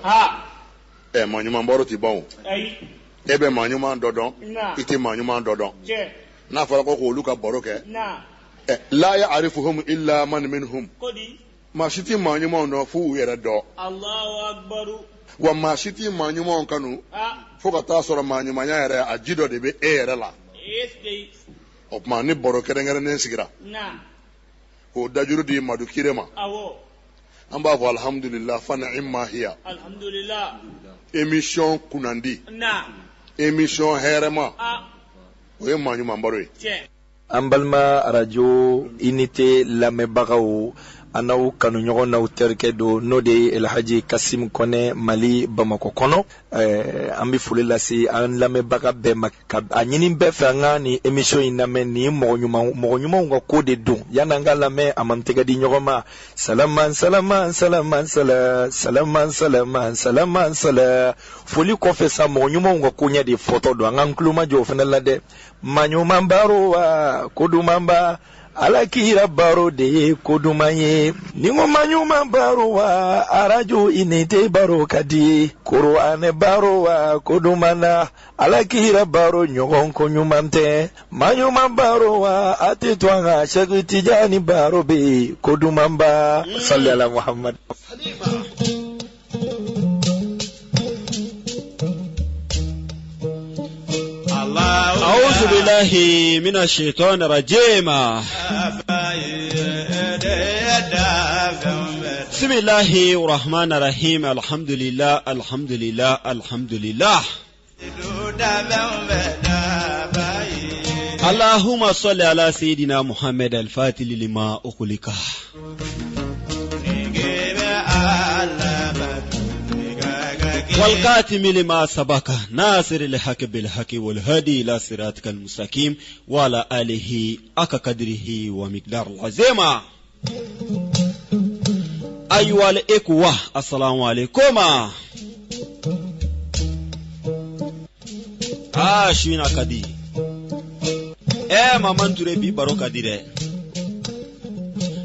maa ɲuman baro ti ban o e bɛ maa ɲuman dɔ dɔn i tɛ maa ɲuman dɔ dɔn n'a fɔra ko k'olu ka baro kɛ la ya'rifuhum illa man minhum maa si tɛ maa ɲumanw dɔn f'u yɛrɛ dɔn wa maa si tɛ maa ɲumanw kanu fo ka taa sɔrɔ maa ɲumanya yɛrɛ a ji dɔ de bɛ e yɛrɛ la o tuma ni baro kɛrɛnkɛrɛnnen sigira k'o dajuru di Madu Kire ma an b'a fɔ alhamdulillah fa ni'ma hiya émission kunandi émission hɛrɛma o ye maa ɲuman baro ye an balima radio unité lamɛnbagaw anaw kanuɲɔgɔn n'aw terikɛ do n'o de ye Elhaji Kasim Kone Mali Bamako kɔnɔ an bɛ foli lase an lamɛnbaga bɛɛ ma a ɲini bɛɛ fɛ an ka ni émission in lamɛn ni mɔgɔ ɲumanw ka ko de don yan'an ka lamɛn a man tɛgɛ di ɲɔgɔn ma salaman salaman salaman salaman salaman salaman salaman salaman foli kɔfɛ sa mɔgɔ ɲumanw ka ko ɲɛ de fɔtɔ don an k'an tulo majɔ o fana la dɛ maa ɲuman baro wa ko duman ba ala kira baro de ye ko duman ye ni ko maa ɲuman baro wa arajo unité baro ka di Kuranɛ baro wa ko duman na ala kira baro ɲɔgɔn ko ɲuman tɛ maa ɲuman baro wa a tɛ to an ka Sheikh Tijani baro be ko duman ba salli ala Muhammad أعوذ بالله من الشيطان الرجيم بسم الله الرحمن الرحيم الحمد لله الحمد لله الحمد لله اللهم صل على سيدنا محمد الفاتح لما أغلق والقاتم لما سبق ناصر الحق بالحق والهادي إلى صراطك المستقيم وعلى آله حق قدره ومقدار العظيم أيها الإخوة السلام عليكم شوينا كدي مامان تربي بارو كدي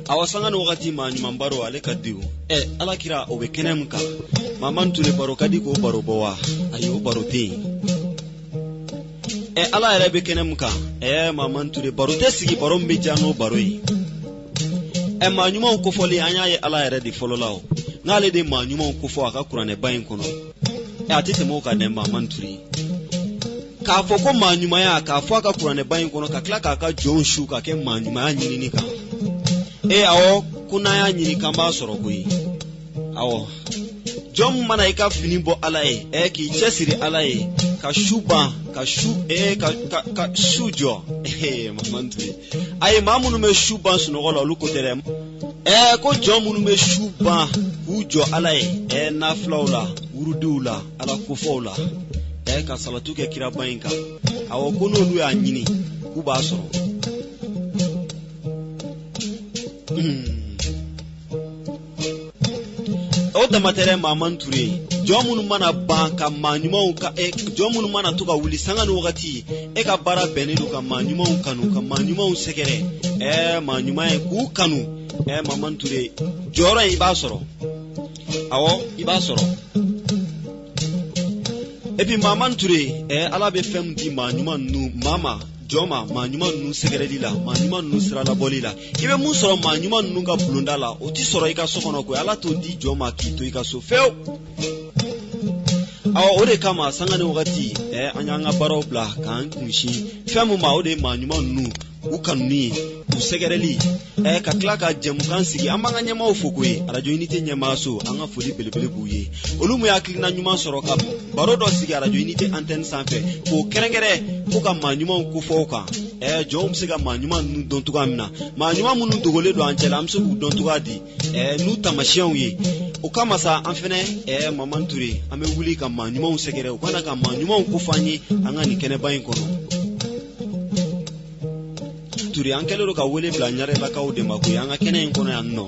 awasanga no wakati ma nyuma baro ale kadiu ala kira obe kenemka maman tule baro kadi ko baro bowa ayo baro te ala ere be kenemka maman tule baro te sigi baro mbejano baro yi ma nyuma ko foli anya ye ala ere di fololawo ngale de ma nyuma ko fo aka Qur'ane bayin kono atete mo ka de maman tule ka fo ko ma nyuma ya ka fo aka Qur'ane bayin kono ka kla ka jonshu ka ke ma nyuma ya nyini ni ka awo kuna ya nyiri kamba soro koyi awo jom mana ika fini bo ala e ki chesiri ala e ka shuba ka shu ka shujo mamantri ay mamunu me shuba suno golo lu ko tere ko jom munu me shuba ujo ala e na flawla urudula ala ko fawla ka salatu ke kira bayinka awo kono lu ya nyini ku ba soro o da matere maman ture jomunu mana banka manyuma ka jomunu mana tuka wuli sanga no wakati ka bara benidu ka manyuma kanu ka manyuma sekere manyuma ku kanu maman ture joro ibasoro awo ibasoro epi maman ture ala be fem di manyuma nu mama joma manyuma nu segereli la manyuma nu sirala bolila ibe mun soro manyuma nu ga bulunda la o ti soro ika sokono ko ala to di joma ki to ika so feo awo ode kama sangane wakati anyanga baro bla kan kunshi femu ma ode manyuma nu ukanuni usegereli ka klaka jemukan sigi amanga nyema ofukwe radio unité nyema so anga fodi belebele buye olumu ya klina nyuma soro ka baro do sigi radio unité antenne sanfɛ ko kerengere ko ka manyuma ko foka jom siga manyuma nu don tuga mina manyuma munu dogole do ancela amso ku don tuga di nu tamashiyan ye o kama sa anfene maman ture ame wuli ka manyuma usegere o kana ka manyuma ko fanyi anga ni kene bayin kono turi an kɛlen ka wele bila ɲare la kaw de ma ko an ka kɛnɛ in kɔnɔ yan nɔ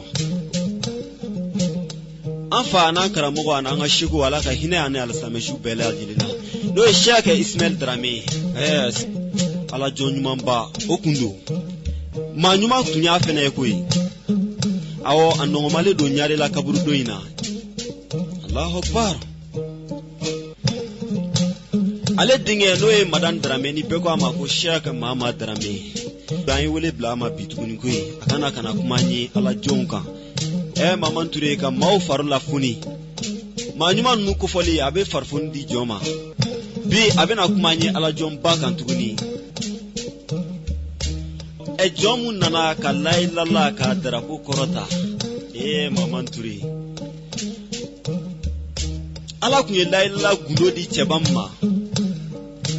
an fa n'an karamɔgɔ an ka seko ala ka hinɛ ani alasamɛsiw bɛɛ lajɛlen na n'o ye Sheikh Ismail Drame ala jɔn ɲumanba o kun don maa ɲuman tun y'a fɛnɛ ye koyi awɔ a nɔgɔmalen don ɲare la kaburu don in na a Allahu Akbar. Ale dinge no e madan Drame ni beko ama ko Sheikh Mama Drame. Dan wele bla ma bituguni ko akana kana kumanyi ala jonka. Maman Touré ka maw faru la funi. Ma nyuma nu ko foli abe farfun di joma. Bi abe na kumanyi ala jomba kan tuguni. Jomu nana ka lailala ka darapo korota. Maman Touré. Ala kunye lailala gundo di chebamma.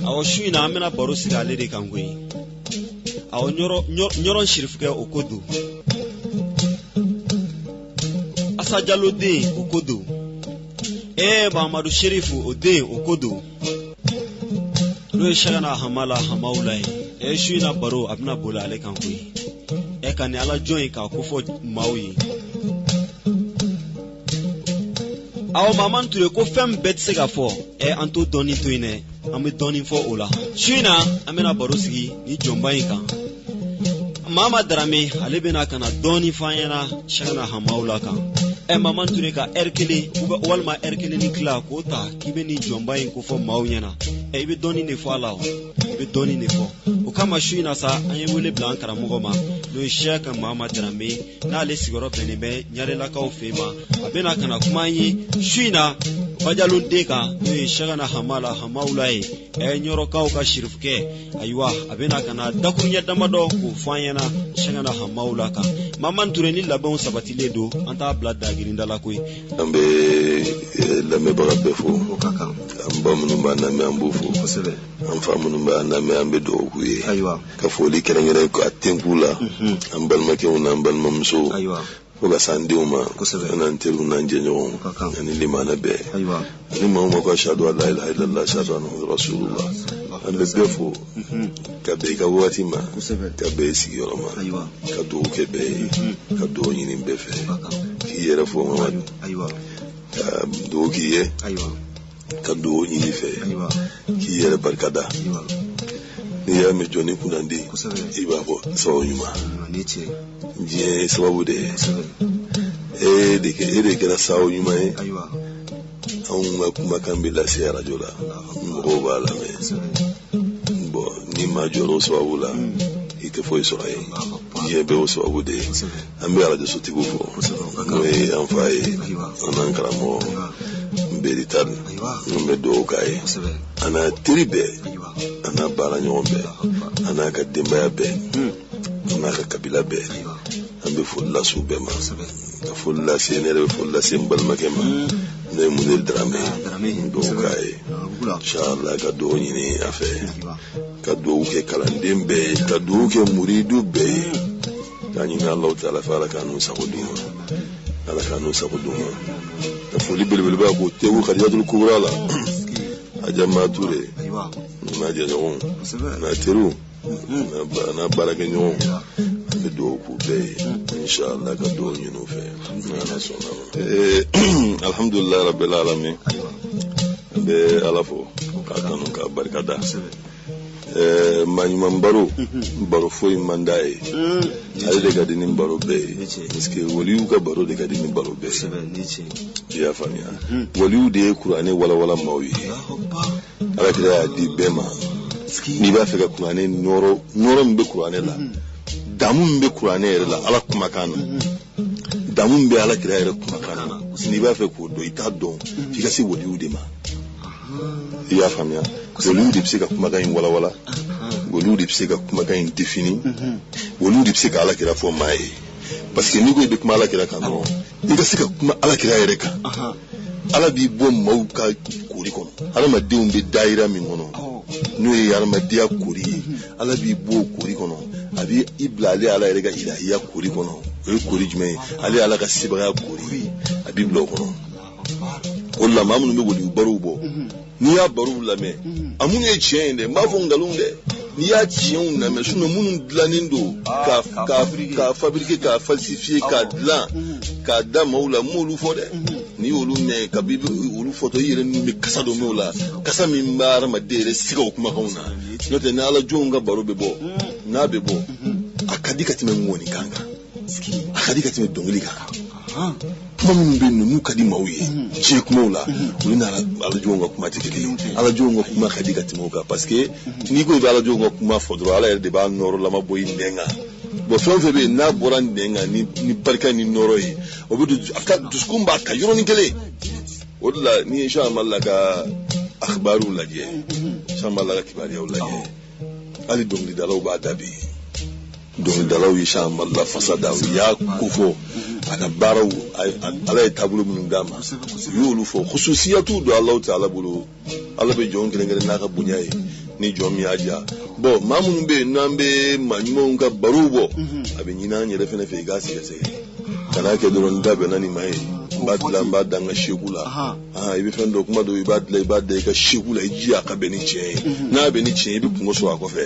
Awo shuina amena baro sigale de kangwe. Awo nyoron shirifuke okodo. Asa jalo de okodo. Mamadou Sherifu ode okodo. Lo shagana hamala hamaulai. Shuina baro abna bola ale kangwe. Kani ala join ka kofo mawi. Awo Maman Touré ko fem bet sega fo anto doni to ine ame doni fo ola shuina amena barosigi ni jomba inka Mama Drame alebena kana doni fanyana shagana hamaula kan Maman Touré ka erkele walma erkele ni kla ko ta kibe ni jomba inko fo mawnyana ibe doni ne fo ala ibe doni ne fo o kama shuina sa anye wele blanc karamogo ma no Sheikh Mama Drame na ale sigoro benebe nyare la ka ofema abena kana kumanyi shuina bajalun deka no shagana hamala hamaulai nyoro ka ka shirifke aywa abena kana dakunya damado ko fanyana shagana hamaulaka Maman Touré ni labon sabatile do anta blada girinda la koy ambe la me barabe fo kaka amba munumba na me ambufu kosebe amfa munumba na me ambe do kuye aywa ka foli kerengere ko atenkula ambal make una ambal mamso aywa oga sandiuma ana ntelu na njenyo ani limana be aywa ni mama ko shadu la ilaha illallah shadu anna rasulullah an bezefo ka be ka watima ka be sigiroma aywa ka do ke be ka do yini be fe ki yere fo mama aywa do ki ye aywa ka do yini fe aywa ki yere barkada aywa ni ya me joni kunandi iba ko so yuma ni ce je sababu de de kera sawo yuma aywa an kuma kan bila sai rajola mo ba la me bo ni ma joro sababu la ite foi so ay je be o sababu de ambe ala de sotigo fo no e an fay anan karamo berital mbe do kai ana tribe ana bala nyombe ana ka demba be ana ka kabila be ambe fulla sube ma ka fulla senere fulla sembal makema ne munel Drame do kai inshallah ka do nyini afe ka do ke kalandembe ka do ke muridu be kani Allah taala fara kanu sakuduma ala kanu sakuduma ka fuli bilbil ba ko tewu khadijatul kubra la ajama Touré na jajon na teru na baraka nyon be do ku be inshallah ka do nyino fe na sona alhamdulillah rabbil alamin be alafo ka kanu ka barkada manyman baro foi mandai ale de gadini baro be parce que waliu ka baro de gadini baro be ya famia waliu de qur'ani wala mawi ala kida di bema ni ba fe ka qur'ani noro mbe qur'ani la damu mbe qur'ani la ala kuma kana damu mbe ala kida era kuma kana ni ba fe ko do ita don fi ka si waliu de ma ya famia waliu de psika kuma gain wala waliu de psika kuma gain défini waliu de psika ala kida fo mai parce que ni ko be kuma ala kida kano ni ka sika kuma ala kida ere ka ala bi bom mauka kuri kono ala ma de umbe daira min kono no e ala ma dia kuri ala bi bo kuri kono abi iblale ala ere ga ilahiya kuri kono e kuri jme ali ala ka sibara kuri abi blo kono wala mamunu be woli baro bo ni ya baro la me amun e chende ma fo ngalunde ni ya chion na me suno munun dlanindo ka fabriquer ka falsifier ka dlan ka da maula mulu fode ni olu me ka bibi olu foto yire ni me kasa do meula kasa mi mbar ma dere siga kuma kauna note na ala jonga baro be bo na be bo akadika time ngoni kanga akadika time dongili kanga kuma min bɛ yen n'u ka di maaw ye diɲɛ kumaw la olu ni alajow ka kuma tɛ kelen ye alajow ka kuma ka di ka tɛmɛ o kan parce que n'i ko i bɛ alajow ka kuma fɔ dɔrɔn ala yɛrɛ de b'a nɔrɔlama bɔ i nɛn kan bon fɛn o fɛn bɛ yen n'a bɔra nɛn kan ni barika ni nɔrɔ ye o bɛ dusukun b'a ta yɔrɔnin kelen o de la ni inshallah ka akhbariw lajɛ inshallah ka kibariyaw lajɛ hali dɔnkilidalaw b'a dabi dɔnkilidalaw ye inshallah fasadaw y'a ko fɔ a ka baaraw ala ye taabolo minnu d'a ma u y'olu fɔ khususiyatu don Allahu Ta'ala bolo ala bɛ jɔn kelen-kelen n'a ka bonya ye ni jɔn min y'a diya bon maa minnu bɛ yen n'an bɛ maa ɲumanw ka barow bɔ a bɛ ɲini an yɛrɛ fana fɛ i k'a sɛgɛsɛgɛ kan'a kɛ dɔrɔn n da bɛnna nin ma ye n b'a dilan n b'a da n ka seku la i bɛ fɛn dɔ kuma dɔ i b'a dilan i b'a da i ka seku la i ji a ka bɛn ni tiɲɛ ye n'a bɛn ni tiɲɛ ye i bɛ kungo sɔrɔ a kɔfɛ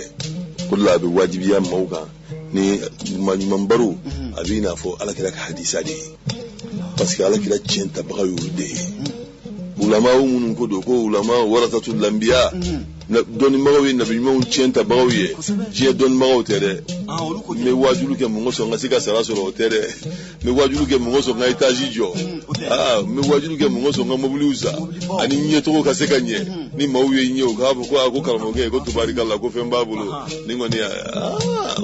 o de la a bɛ wajibiya maaw kan ni maa ɲuman baro a bɛ i n'a fɔ alakira ka hadisa de ye parce que alakira tiɲɛ tabaga y'olu de ye ulamaw minnu ko don ko ulama warasatul anbiya dɔnnibagaw ye nabi ɲumanw tiɲɛ tabagaw ye diɲɛ dɔnnibagaw tɛ dɛ n bɛ wajulu kɛ mɔgɔ sɔn n ka se ka sara sɔrɔ o tɛ dɛ n bɛ wajulu kɛ mɔgɔ sɔn n ka etazi jɔ n bɛ wajulu kɛ mɔgɔ sɔn n ka mobiliw sa ani ɲɛcogo ka se ka ɲɛ ni maaw ye ɲɛ o k'a fɔ ko karamɔgɔkɛ ko tubarikala ko fɛn b'a bolo ni kɔni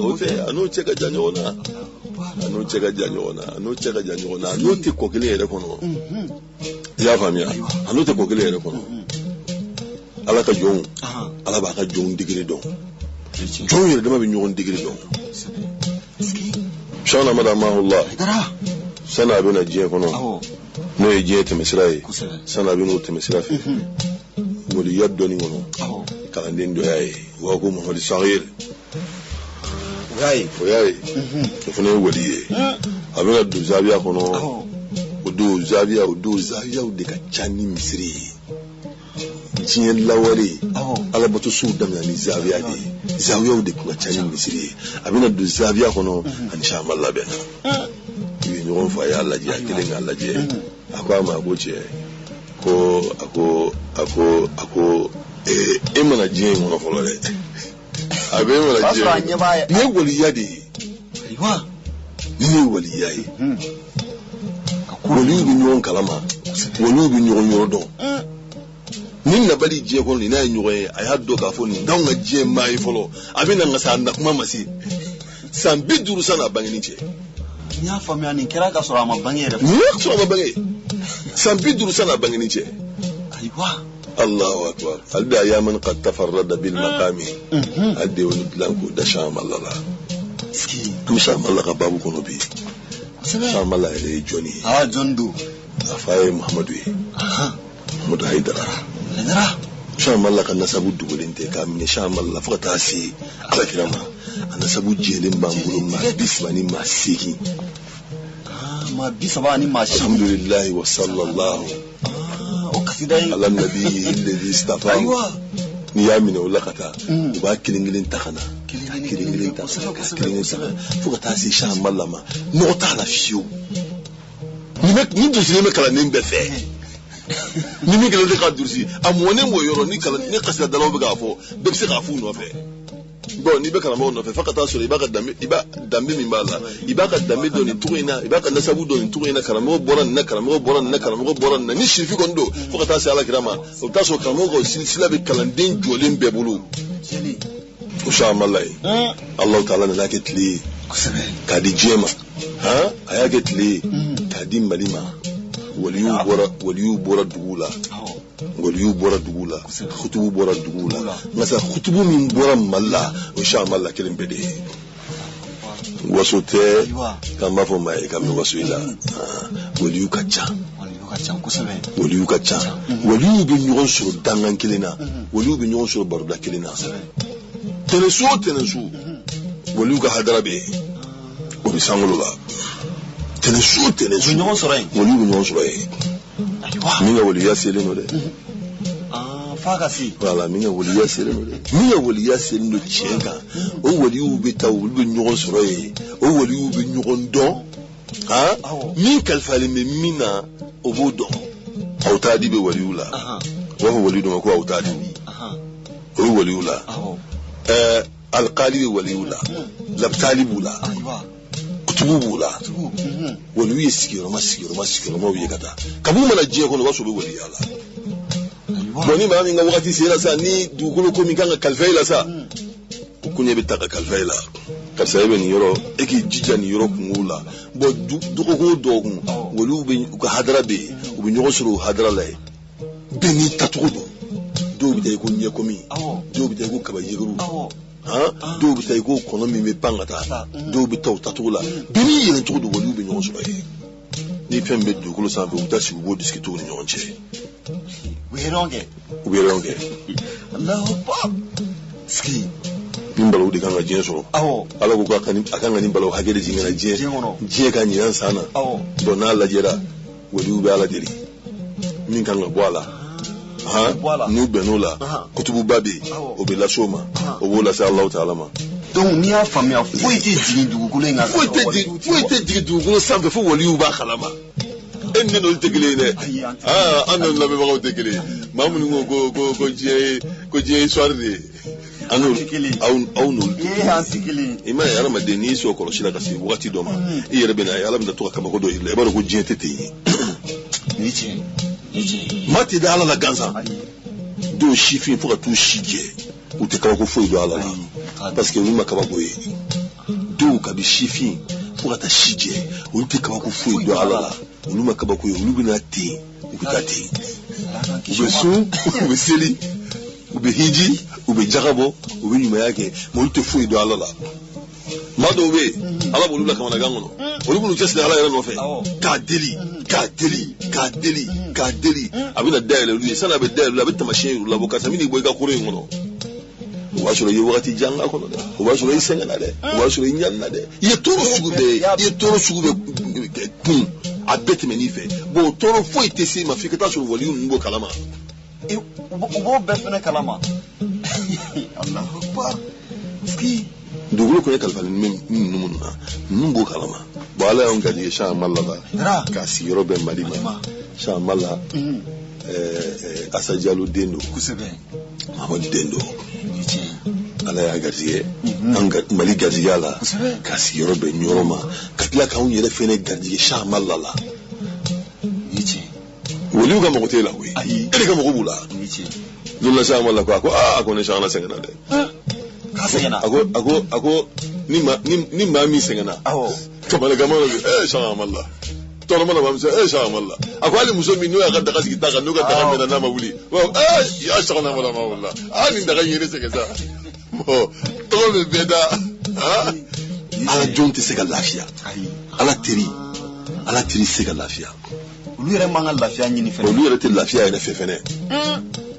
o tɛ a n'o cɛ ka jan ɲɔgɔn na a n'o cɛ ka jan ɲɔgɔn na a n'o cɛ ka jan ɲɔgɔn na a n'o tɛ kɔ kelen yɛrɛ kɔnɔ i y'a faamuya a n'o tɛ kɔ kelen yɛrɛ kɔnɔ ala ka jɔnw ala b'a ka jɔnw digiri dɔn jɔnw yɛrɛ dama bɛ ɲɔgɔn digiri dɔn Sean Ahmad Amahullah sani a bɛ na diɲɛ kɔnɔ n'o ye diɲɛ tɛmɛsira ye sani a bɛ n'o tɛmɛsira fɛ waliya dɔɔnin kɔnɔ kalanden dɔ y'a ye u b'a ko Muhamadu Sagir o y'a ye o fana ye wali ye a bɛ na don Zawiya kɔnɔ o don Zawiyaw de ka ca ni misiri ye diɲɛ lawale alabato sow daminɛ ni Zawiya de ye Zawiyaw de tun ka ca ni misiri ye a bɛ na don Zawiya kɔnɔ ani Sahama labɛnna u ye ɲɔgɔn fɔ a y'a lajɛ a kelen k'a lajɛ a ko a ma a ko cɛ a ko e mana diɲɛ in kɔnɔ fɔlɔ dɛ a bɛ e mana diɲɛ nin ye waliya de ye nin ye waliya ye waliw bɛ ɲɔgɔn kalama waliw bɛ ɲɔgɔn yɔrɔ dɔn ni nabali diɲɛ kɔnɔ nin n'a ye ɲɔgɔn ye a y'a dɔn k'a fɔ nin d'anw ka diɲɛ maa ye fɔlɔ a bɛ na nka sa nakuma ma se san 50 san'a bangeni cɛ n y'a faamuya nin kɛra ka sɔrɔ a ma bange yɛrɛ nin y'a sɔrɔ a ma bange san 50 san'a bangeni cɛ ayiwa Allahu akbar hali bi ayaman qad tafarrada bil maqami hali de wani dilan ko da Sahama la comme Sahama la ka babu kɔnɔ bi Sahama la yɛrɛ ye jɔn ye jɔn do a fa ye Muhamadu ye Muhamadu Hayidara Sahama la ka nasabu dogolen tɛ k'a minɛ Sahama la fo ka taa se alakira ma a nasabu jɛlen b'an bolo maa 30 ni maa 8 maa 30 ni maa 8 alhamdulillahi wa sallallahu ala nabi alladhi istafa ni y'a minɛ o la ka taa u b'a kelen-kelen ta ka na ka kelen-kelen ta fo ka taa se Sahama la ma nɔgɔ t'a la fiyewu ni dusulen bɛ kalanden bɛɛ fɛ ni min kelen tɛ ka durusi a mɔnen b'o yɔrɔ ni kasidalaw bɛ k'a fɔ bɛɛ bɛ se k'a f'u nɔfɛ bon n'i bɛ karamɔgɔ nɔfɛ fo ka taa sɔrɔ i b'a danbe min b'a la i b'a ka danbe dɔn nin cogo in na i b'a ka nasabu dɔn nin cogo in na karamɔgɔ bɔra nin na karamɔgɔ bɔra nin na karamɔgɔ bɔra nin na ni sirifi kɔni don fo ka taa se alakira ma o bɛ taa sɔrɔ karamɔgɔ ka silsila bɛ kalanden jɔlen bɛɛ bolo o Sahama la ye Allahu Ta'ala nana kɛ tile ye k'a di diɲɛ ma a y'a kɛ tile ye k'a di Mali ma waliyu bɔra dugu la khutubu bɔra dugu la nka sa khutubu min bɔra Mali la o Sahama la kelen bɛɛ de ye waso tɛ k'an b'a fɔ maa ye k'an bɛ waso i la waliyu ka ca waliyu bɛ ɲɔgɔn sɔrɔ dangan kelen na waliyu bɛ ɲɔgɔn sɔrɔ baroda kelen na tɛnɛsu o tɛnɛsu waliyu ka hadara bɛ yen o bɛ sankolo la tɛnɛsu o tɛnɛsu waliyu bɛ ɲɔgɔn sɔrɔ yen min ka waliya selen don dɛ voilà min ka waliya selen don dɛ min ka waliya selen don tiɲɛ kan o waliyu bɛ taa olu bɛ ɲɔgɔn sɔrɔ yen o waliyu bɛ ɲɔgɔn dɔn min kalifalen bɛ min na o b'o dɔn aw taadi bɛ waliyu la u b'a fɔ waliyu dɔ ma ko aw taadi o ye waliyu la alqali bɛ waliyu la labtali b'u la tugubula waliyu ye sigiyɔrɔma u ye ka taa kabini mana diɲɛ kɔnɔ o b'a sɔrɔ u bɛ waliya la bon ni maa min ka wagati sera sa ni dugukolo ko min kan ka kalifa i la sa o ko ɲɛ bɛ ta ka kalifa i la karisa e bɛ nin yɔrɔ e k'i jija nin yɔrɔ kungo la bon dɔgɔkun o dɔgɔkun waliyu bɛ u ka hadara bɛ yen u bɛ ɲɔgɔn sɔrɔ o hadara la yen bɛɛ n'i tacogo don dɔw bɛ taa i ko ɲɛkomi dɔw bɛ taa i ko kaba yeguru dɔw bɛ taa i ko kɔnɔ min bɛ pan ka taa dɔw bɛ taa o tacogo la bɛɛ n'i yɛlɛ cogo don waliyu bɛ ɲɔgɔn sɔrɔ yen ni fɛn bɛ dugukolo sanfɛ u bɛ taa sigi u b'o disikitiw ni ɲɔgɔn cɛ u bɛ ɲɔgɔn kɛ sigi nin balawu de kan ka diɲɛ sɔrɔ ala ko a kan ka nin balawu hakɛ de jigin ka na diɲɛ ka ɲinɛ san na donc n'a lajɛra waliyu bɛ ala deli min kan ka bɔ a la n'u bɛnn'o la kutububa bɛ yen o bɛ lase o ma o b'o lase Alahu Taala ma. donc n'i y'a faamuya foyi tɛ jigin dugukolo in kan foyi tɛ jigin dugukolo sanfɛ fo waliyu b'a kalama e ni ne n'olu tɛ kelen ye dɛ an n'olu lamɛnbagaw tɛ kelen ye maa minnu ko diɲɛ ye histoire de ye aw n'olu tɛ kelen ye i m'a ye adamaden n'i sɔn kɔlɔsi la ka se wagati dɔ ma i yɛrɛ bɛ na ye ala bɛna to ka kabako dɔ yir'i la i b'a dɔn ko diɲɛ tɛ ten ye maa tɛ da ala la gansan dɔw sifin fo ka t'u si jɛ u tɛ kabako foyi don ala la parce que olu ma kabako ye dɔw kabi sifin fo ka taa si jɛ olu tɛ kabako foyi don ala la olu ma kabako ye olu bɛna ten u bɛ taa ten u bɛ sun u bɛ seli u bɛ hiji u bɛ jagabɔ u bɛ ɲumanya kɛ mɛ olu tɛ foyi don ala la maa dɔw bɛ yen ala b'olu bila kamanagan kɔnɔ olu b'u cɛsiri ala yɛrɛ nɔfɛ k'a deli a bɛna dayɛlɛ olu ye sani a bɛ dayɛlɛ a bɛ tamasiyɛn yir'u la bɔ karisa min bɔ i ka koro in kɔnɔ o b'a sɔrɔ i ye wagati jan k'a kɔnɔ dɛ o b'a sɔrɔ i sɛgɛnna dɛ o b'a sɔrɔ i ɲanina dɛ i ye tɔɔrɔ sugu bɛɛ kun a bɛɛ tɛmɛ n'i fɛ bon tɔɔrɔ foyi tɛ se ma f'i ka taa sɔrɔ waliyu ninnu b'o kalama u b'o bɛɛ fɛnɛ kalama Allahu Akbar dugukolo kɔni kalifalen ninnu minnu na ninnu b'o kalama bon ala y'anw garijɛgɛ Sian Amala la k'a sigiyɔrɔ bɛn Mali ma Sian Amala Asa Jalo den don Mahamadu den don ala y'a garijɛgɛ an Mali garijɛgɛ la k'a sigiyɔrɔ bɛn Ɲɔrɔ ma ka tila k'anw yɛrɛ fɛnɛ garijɛgɛ Sian Amala la waliyu ka mɔgɔ t'e la koyi e de ka mɔgɔ b'u la don la Sian Amala ko a ko ne Sian sɛgɛnna dɛ a ko ni maa min sɛgɛnna kamanakama la Sian Amala tɔnɔ mana maa min sɛ Sian Amala a ko hali muso min n'o y'a ka daga sigi ta kan n'o ka daga mɛnna n'a ma wuli y'a Sian Amala ma wuli nin daga in ye ne sɛgɛn sa bon tɔgɔ bɛ bɛɛ da ala jɔn tɛ se ka lafiya ala teri tɛ se ka lafiya olu yɛrɛ man ka lafiya ɲini fɛnɛ olu yɛrɛ tɛ lafiya yɛrɛ fɛ fɛnɛ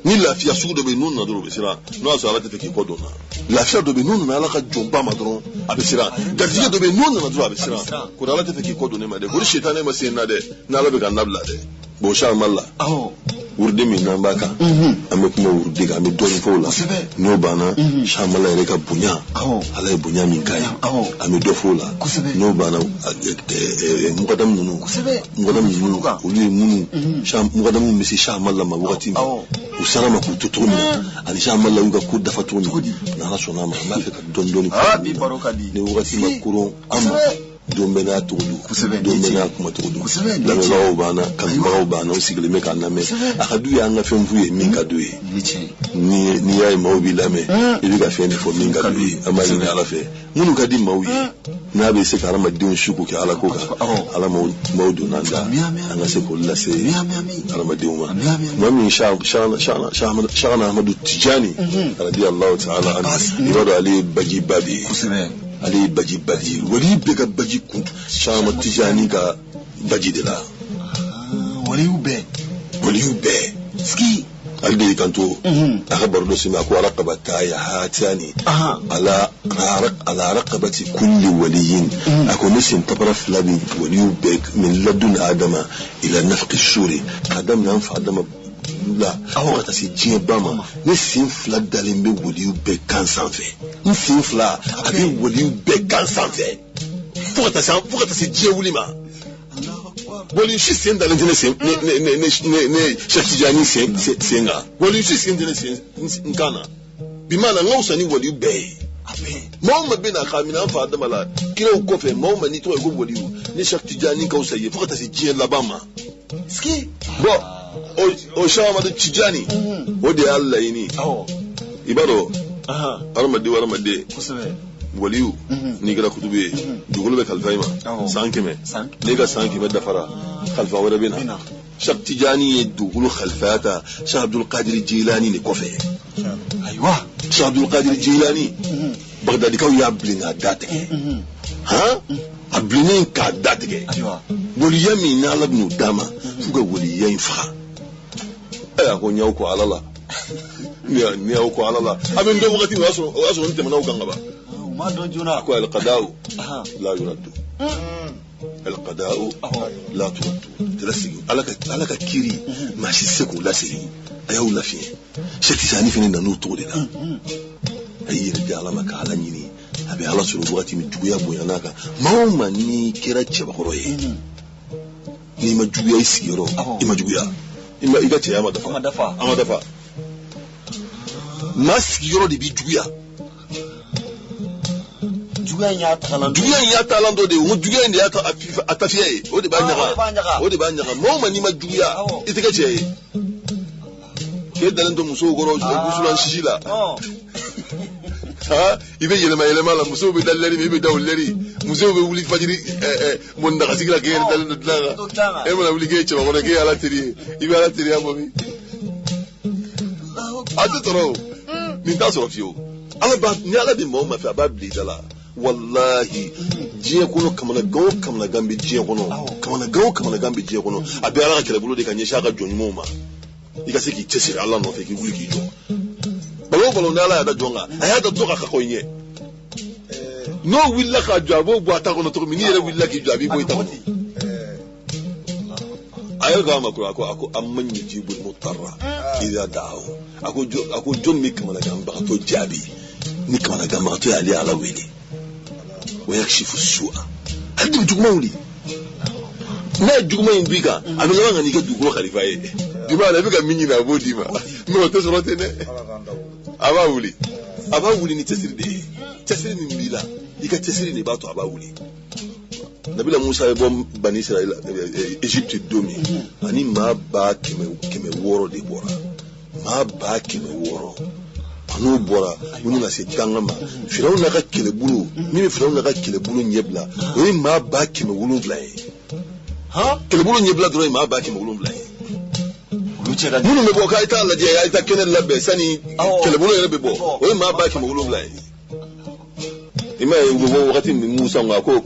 ni lafiya sugu dɔ bɛ yen n'u nana dɔrɔn u bɛ siran n'o y'a sɔrɔ ala tɛ fɛ k'i kɔ dɔn na lafiya dɔ bɛ yen n'u nana ala ka jɔnba ma dɔrɔn a bɛ siran garijɛgɛ dɔ bɛ yen n'u nana dɔrɔn a bɛ siran ko ala tɛ fɛ k'i kɔ dɔn ne ma dɛ ko ni sitan ne ma se na dɛ n'ala bɛ ka nabila dɛ bon Sian Amala wurudi min n'an b'a kan an bɛ kuma wurudi kan an bɛ dɔɔnin fɔ o la n'o banna Sian Amala yɛrɛ ka bonya ala ye bonya min k'a ye an bɛ dɔ fɔ o la n'o banna mukadamu ninnu olu ye minnu mukadamu bɛ se Sian Amala ma wagati min u sara ma k'u to cogo min na ani Sian Amala y'u ka ko dafa cogo min n'ala sɔnna ma an b'a fɛ ka dɔɔnin fɔ ni wagati ma koron an ma don bɛ n'a togo don don bɛ n'a kuma togo don lamɛnbagaw b'an na kanubagaw b'an na u sigilen bɛ k'an lamɛn a ka d'u ye an ka fɛn f'u ye min ka d'u ye n'i y'a ye maaw b'i lamɛn i bɛ ka fɛn de fɔ min ka d'u ye an b'a ɲini ala fɛ minnu ka di maaw ye n'a bɛ se ka hadamadenw su k'o kɛ ala ko kan ala maaw donna an da an ka se k'o lase hadamadenw ma maa min Cheikhna Ahmadu Tijani radiyallahu ta'ala anhu i b'a dɔn ale ye bajiba de ye ale ye bajiba de ye wali bɛɛ ka baji kuntu Cheikh Ahmad Tijani ka baji de la waliyu bɛɛ ski ale de y'i kanto a ka baro dɔ sɛbɛn a ko raqabata ya hatani ala raqabati kulli waliyin a ko ne sen tabara fila bi waliyu bɛɛ min ladun adama ila nafqi suri ka daminɛ an fa adama la fo ka taa se diɲɛ ba ma ne sen fila dalen bɛ waliyu bɛɛ kan sanfɛ n sen fila a bɛ waliyu bɛɛ kan sanfɛ fo ka taa se diɲɛ wuli ma waliyu si sen dalen tɛ ne Cheikh Tijani sen kan waliyu si sen tɛ ne kan na bi maana n ka wusa ni waliyu bɛɛ ye Mauma bena kamina fa adamala kila ukofe mauma ni to ego waliu ni Cheikh Tidiane ka usaye fakata si jien labama ski bo o shama de Tidiane o de Allah yini ibaro armade warmade waliu ni gara kutube dugul be kalfaima sankime ni ga sankime dafara khalfa wala bina Cheikh Tidiane dugul khalfata Cheikh Abdul Qadir Jilani ni kofe aywa Cheikh Abdul Qadir Jilani Bagdadi ka ya blinga datike ha ablinin ka datike woliya mi na labnu dama fuga woliya infa ko nyaw ko alala ni ko alala abin do wakati waso nte mana ukanga ba ma don juna ko al qada'u la yuraddu al qada'u la turaddu telasi alaka kiri ma shi seko la siri ayaw la fi shati sani fini na no to de la ayi da alama ka alanyini abi ala suru wakati mi juya boyanaka mauma ni kira ce bakoroye ni ma juya isigiro ima juya ima igace ya amadafa masigiro de bi juya ya talando de mu juya ndi ata atafiye o de banyaga mauma ni ma juya itikace ke dalando muso goro gusulan shishila ha ibe yelema la muso be dalleri be dawleri muso be wuli fajiri mon daga sigla ke dalendo dlaga e mo la wuli ke chama ko ke ala tiri ibe ala tiri amomi atu toro ni ta so fiyo ala ba ni ala bi mo ma fa ba bli dala wallahi jiya kuno kamana gambi jiya kuno kamana gambi jiya kuno abi ala ka kele bulo de kanye shaka joni mo ma ikasiki chesiri ala no fe ki wuli ki jo balo nala ya da jonga aya da toka ka koinye no willa ka jabo bo ata kono to mini re willa ki jabi bo ita ayo ga makura ako amman yijibul mutarra idha da'u ako jon mi kamana gamba to jabi ni kamana gamba to ali ala wili wa yakshifu su'a hadim jugmauli na jugma indika amela ngani ke dugro khalifa e dima na bika minyi na bodi ma no to sorote ne aba wuli ni tesiri ni mbila ika tesiri ni bato aba wuli nabila Musa e bom bani Israel Egypte domi ani ma ba keme woro de bora ma ba keme woro anu bora wuni na se tangama firawo na ka kele bulu mi firawo na ka kele bulu nyebla woni ma ba keme wulu vlaye ha kele bulu nyebla dro ma ba keme wulu vlaye munu me boka ita Allah je ya ita kenen labbe sani kele bulu yebe bo woni ma ba keme wulu vlaye ima yugo wakati Musa ngako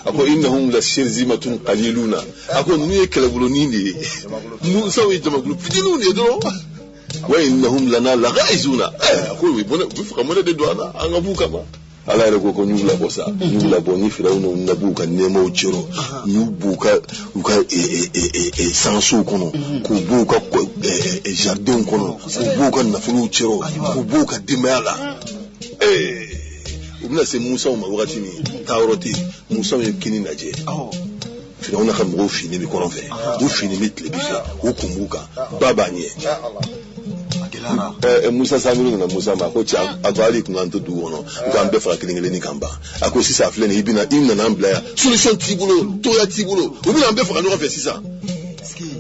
ako innahum la shirzimatun qaliluna ako ni kele bulu nini Musa wi jama bulu fidinu ne do wa innahum lana laghaizuna ako wi bona bufuka mona de doana anga buka ma ala re ko nyula bosa nyula boni firawno nabuka nemo chiro nyubuka uka sansu kono kubuka jardin kono kubuka nafulu chiro kubuka dimala ubna se Musa ma wakati ni tawroti Musa yekini naje firawna kan go fini bi kono fe go fini mitle bi fe hukumbuka babanye Musa Samiru na Musa ma ko cha agwali kunanto duwono ngambe fara kilingele ni kamba ako sisa afle ni ibina imna na mbla solution tibulo to ya tibulo ubina mbe fara no fa sisa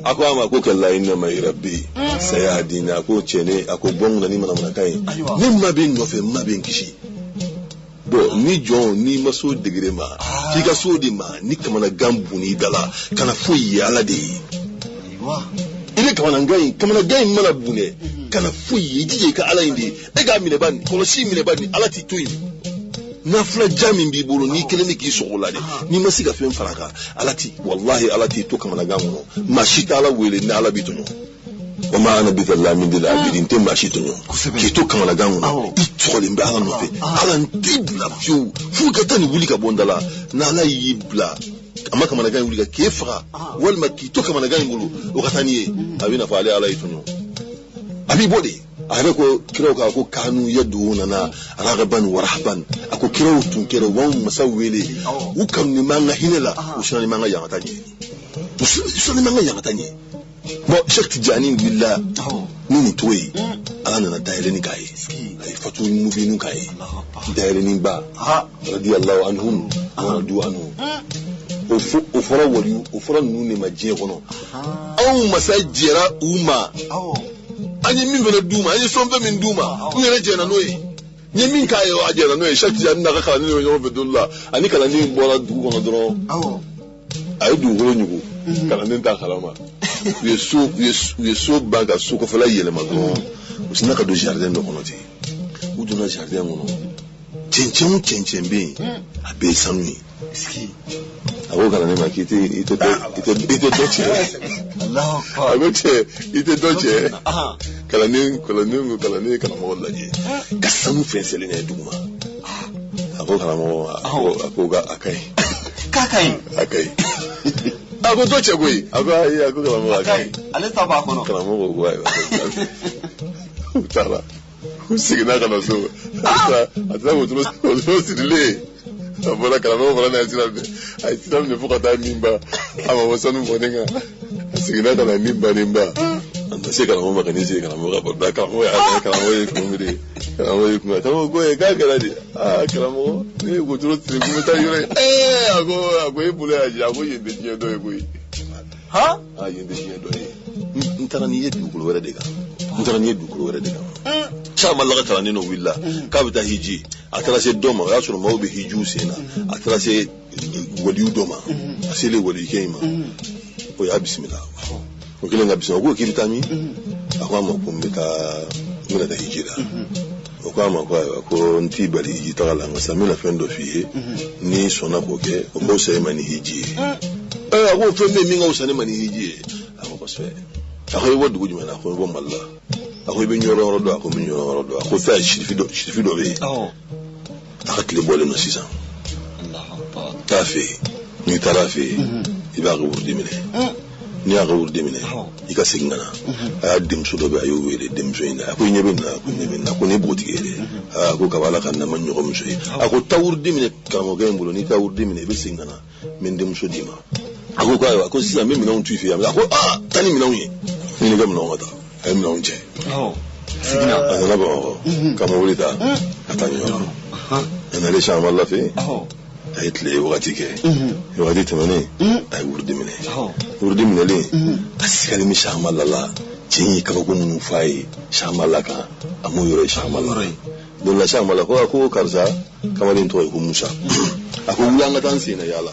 ako ama ko kala inna ma rabbi sayadina ko chene ako bonga ni mana kai ni mabe no fe mabe nkishi bo ni jon ni maso degre ma kika so di ma ni kamana gambu ni dala kana fuyi ala de ile kamana gai mana bune kana fuyi jije ka ala indi ega mine bani kono si mine bani ala ti tuyi na fla jamin bi bolo ni kelemi ki sogola de ni masiga fen faraka ala ti wallahi ala ti to kamana gamu mashita ala wele na ala bituno wa ma ana bizallamin lil abidin te mashituno ki to kamana gamu itole mbe ala no fe ala ndibla fiu fu ka tani wuli ka bondala na ala yibla amma kamana gamu wuli ka kefa wal makki to kamana gamu bulu wakatani abina fa ala ituno abi bode abe ko kiro ka ko kanu yaduna na ragaban wa rahban ako kiro tun kiro won masawele ukam ni manga hinela usani manga yangatanye usani manga yangatanye bo Cheikh Tidiane billah nini toyi ana na daire ni kai ay fatul mubinu kai dairin ba radiyallahu anhum wa radu anhu o fara wali o fara nune ma je kono aw masajira uma anyi min bena duma anyi sombe min duma ku yere je na noyi nyi min kai o ajera noyi shakti janna ka kala ni yo bedullah ani kala ni bola du kono dro ay du goro nyugo kala nin ta kala ma yeso baga suko fala yele ma dro usina ka do jardin do kono ti uduna jardin ngono chenchem be abe sanui ski awo kala ne makiti ite doche Allah akbar agoche ite doche kala ne kala mo laje kasamu fensele ne duma ago kala mo ago ga akai ago doche goi ago kala mo akai ale taba kono kala mo go utara usigina kana so ata wotro sidile abona kala mo bana asiram ne fukata mimba ama wasanu bonenga asigina kana nimba anda se kala mo makanisi kala mo ga kala mo ya kala mo kumiri kala mo kuma tawo go e ga kala di kala mo ne wotro sidile kuma ta yore ago ibule aja ago yende je do e go yende je do e ntara ni yedu kulo wera dega chama laga tala no willa kabita hiji atara se doma ya suru mawbe hiju sena atara se waliu doma asile wali kema o ya bismillah o kile nga bismillah ko kiritami akwa mo kumbita muna da hijira o kwa ma ko nti bali hiji tagala ngasamila fendo fiye ni sona koke o ko se mani hiji ako fende minga usane mani hiji ako baswe ako wodu gujuma na ko bo malla ako be nyoro rodo ako be nyoro rodo ako fa shirifi do be akatli bole no sisa Allah akbar tafi ni tarafi iba go wurdi mine ni aga wurdi mine ika singana adim sudo be ayo wele dem joina ako nyebe na ko ne botigere ako kabala kan na manyo ko msoi ako tawurdi mine kamo gembulo ni tawurdi mine be singana min dem sodima ako ko ako sisa mimi na untu fi ako tani mi na unyi ni gam na wata ay mi na unje sigina ana ba kama wulita atanyo ana le shama Allah fi aytle wati ke wati tamane ay wurdi mine le asikali mi shama Allah jinyi kama ko mun fai shama Allah ka amu yore shama Allah don la shama Allah ko karza kama din to ko musa ako wulanga tan sina yala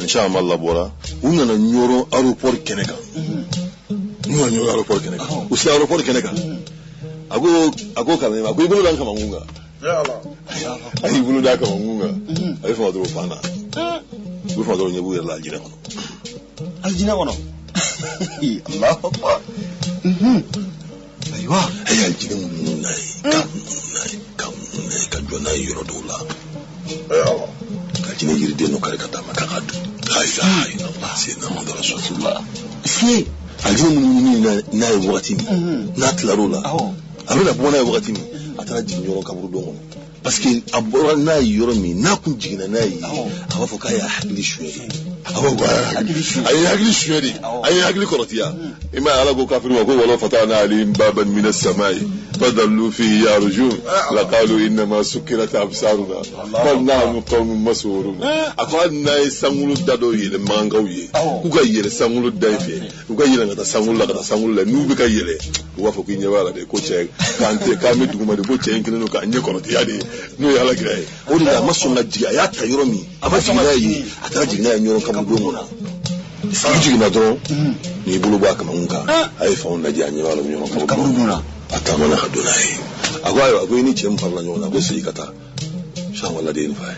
insha Allah bora una na nyoro aeroport keneka nyoro aeroport keneka usi aeroport keneka ago kama ago ibulu dan kama ngunga ya Allah ai ibulu da kama ngunga ai fa do fana bu fa do nyebu yalla aljina kono Allah akbar aywa ay aljina munai kam ka jona yoro dola ya Allah kajine yirde no kare kata makakadu la ilaha illallah sayyidina muhammad rasulullah si aljina munini na wakati na tlarola abula bona wakati atara jinyoro kaburu dongo parce que abora na yoro mi na kun jigina na yi awa foka ya hakili shweri awa ay hakili shweri ay hakili korotiya ima ala go kafiru wa go wala fatana alim baban min as-samai fadallu fi yarjun la qalu inna ma sukirat absaruna bal nahnu qawmun masurun akwana sangulu dado yele mangawiye kuga yele sangulu daife kuga yele ngata sangulu la nubi ka yele wa foka nyewala de ko che kante kamedu kuma de ko che nkino ka nye korotiya de no yala gray odi da masunga jiga ya tayoro mi abajina yi atara jigina ya nyoro kabu dongo jigina do ni bulu ba kama nka ay fa on naji anyi wala nyoro kabu dona atamana kadona yi agwayo ni chem parla nyona go sai kata sha wala de fa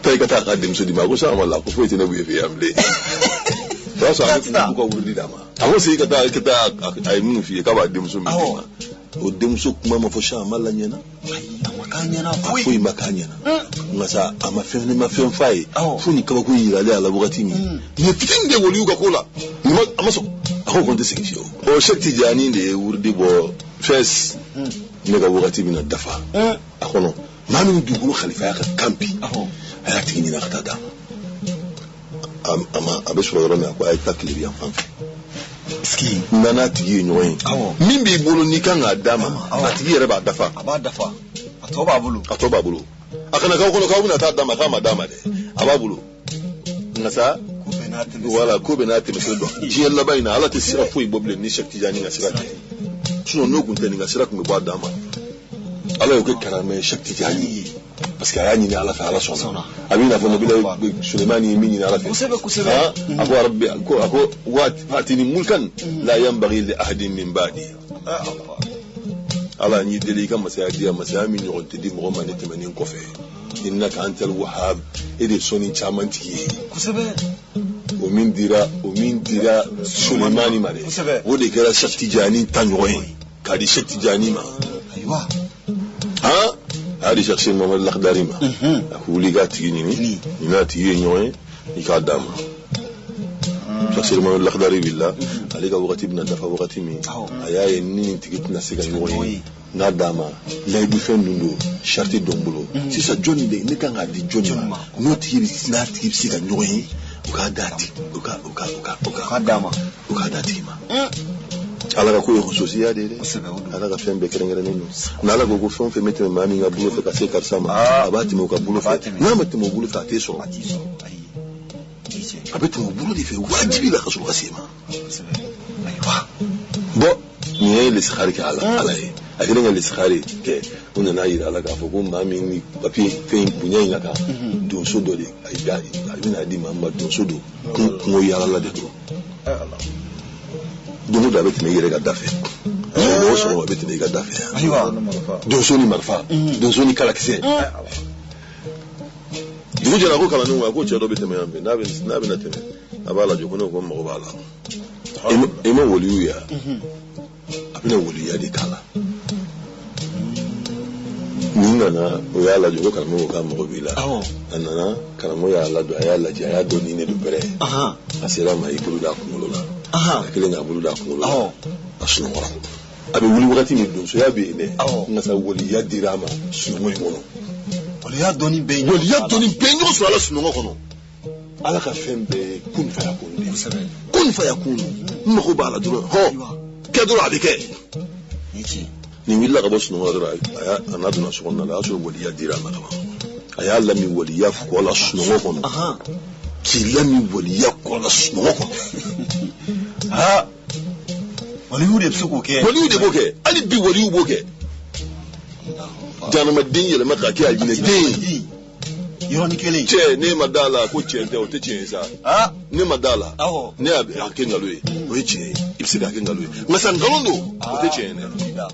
tay kata kadim so di ma go sha wala ko fete na buye fi amle sa ko wurdi dama awo sai kata ay mun fi ka ba dim so mi o demso kuma mafosha amala nyena amakanya makanyana ngasa amafen fai funi kaba ku yirale ala bugati mi ne fitinde woli uga kola amaso ako konte sikisho o shakti jani de wurdi bo fes ne ga bugati mi na dafa akono mami dugulu khalifa ya kampi ayati ni na kata dama ama abeso rona ko ay taklibi am ski nana tigi ɲɔgɔn ye min b'i bolo n'i kan k'a d'a ma a tigi yɛrɛ b'a dafa a tɔ b'a bolo a kana k'aw kɔnɔ k'aw bɛna taa d'a ma k'a ma d'a ma dɛ a b'a bolo nka sa wala ko bɛ n'a tɛmɛsira dɔn diɲɛ laban in na ala tɛ sira foyi bɔ bilen ni Cheikh Tidiane ka sira tɛ sinon n'o kun tɛ nin ka sira kun bɛ bɔ a d'a ma ala y'o kɛ karamɛ Cheikh Tidiane ye parce que a y'a ɲini ala fɛ ala sɔnna a b'i n'a fɔ nabila Sulemani ye min ɲini ala fɛ a ko arabi a ko waatini mulkan la yanbaghi li ahadin min ba'di ala n'i deli I ka masaya di yan masaya min ɲɔgɔn tɛ di mɔgɔ ma ne tɛmɛnen kɔfɛ innaka antal wahhab e de sɔnni caman tigi ye o min dira Sulemani ma dɛ o de kɛra Cheikh Tidiane ta ɲɔgɔn ye k'a di Cheikh Tidiane ma a di Cheikh Mohamed Lakhdari ma a ko wuli k'a tigi ɲini i n'a tigi ye ɲɔgɔn ye I k'a d'a ma Cheikh Mohamed Lakhdari wulila ale ka wagati bɛna dafa wagati min a y'a ye ni nin tigi tɛna se ka ɲɔgɔn ye n'a d'a ma layidu fɛn ninnu don sariti dɔn bolo sisan jɔnni de ne kan k'a di jɔnni ma n'a tigi bɛ se ka ɲɔgɔn ye u k'a d'a tigi u k'a d'a ma u k'a d'a tigi ma ala ka ko ye khususiya de dɛ ala ka fɛn bɛɛ kɛrɛnkɛrɛnnen don n'ala ko fɛn o fɛn bɛ tɛmɛ maa min ka bolo fɛ ka se karisa ma a b'a tɛmɛ o ka bolo fɛ n'a ma tɛmɛ o bolo fɛ a t'e sɔrɔ a bɛ tɛmɛ o bolo de fɛ wajibi la ka sɔrɔ ka se ma bon nin ye lisihari kɛ ala ye a kɛlen ka lisihari kɛ o nana yira ala k'a fɔ ko maa min ni papiye fɛn bonya in ka kan donso dɔ de a bɛna di maa ma donso don kungo yalala de don don o don a bɛ tɛmɛ I yɛrɛ ka da fɛ mɔgɔ sɔrɔ a bɛ tɛmɛ I ka da fɛ donso ni marifa donso ni kalakisɛ dugu jɛra ko kalandenw a ko cɛ dɔ bɛ tɛmɛ yan fɛ n'a bɛna tɛmɛ a b'a lajɛ ko ne ko mago b'a la I ma waliyu ye a bɛna waliya de k'a la nin nana o y'a lajɛ ko karamɔgɔ k'a mago b'i la a nana karamɔgɔ y'a ladon a y'a lajɛ a y'a dɔn ni ne don bɛrɛ a sera ma I bolo d'a kunkolo la a kelen k'a bolo d'a kunkolo la a sunɔgɔra a bɛ wuli wagati min donsoya bɛ yen dɛ nka sa waliya dira a ma sunɔgɔ in kɔnɔ waliya dɔnni bɛɛ ɲɔgɔn sɔrɔ ala sunɔgɔ kɔnɔ ala ka fɛn bɛɛ kun fayakun de kun fayakun n mago b'a la dɔrɔn kɛ dɔrɔn a bɛ kɛ nin wulila ka bɔ sunɔgɔ dɔrɔn a n'a donna so kɔnɔna la a y'a sɔrɔ waliya dira a ma kaban a y'a lami waliya kɔ la sunɔgɔ kɔnɔ k'i lami waliya kɔ la sunɔgɔ kɔnɔ waliyu de bɛ se k'o kɛ waliyu de b'o kɛ hali bi waliyu b'o kɛ janamaden yɛlɛma k'a kɛ a jinɛden yɔrɔnin kelen cɛ ne ma d'a la ko tiɲɛ tɛ o tɛ tiɲɛ ye sa ne ma d'a la ne y'a kɛ nkalon ye o ye tiɲɛ ye I bɛ se k'a kɛ nkalon ye nka sa nkalon don o tɛ tiɲɛ ye dɛ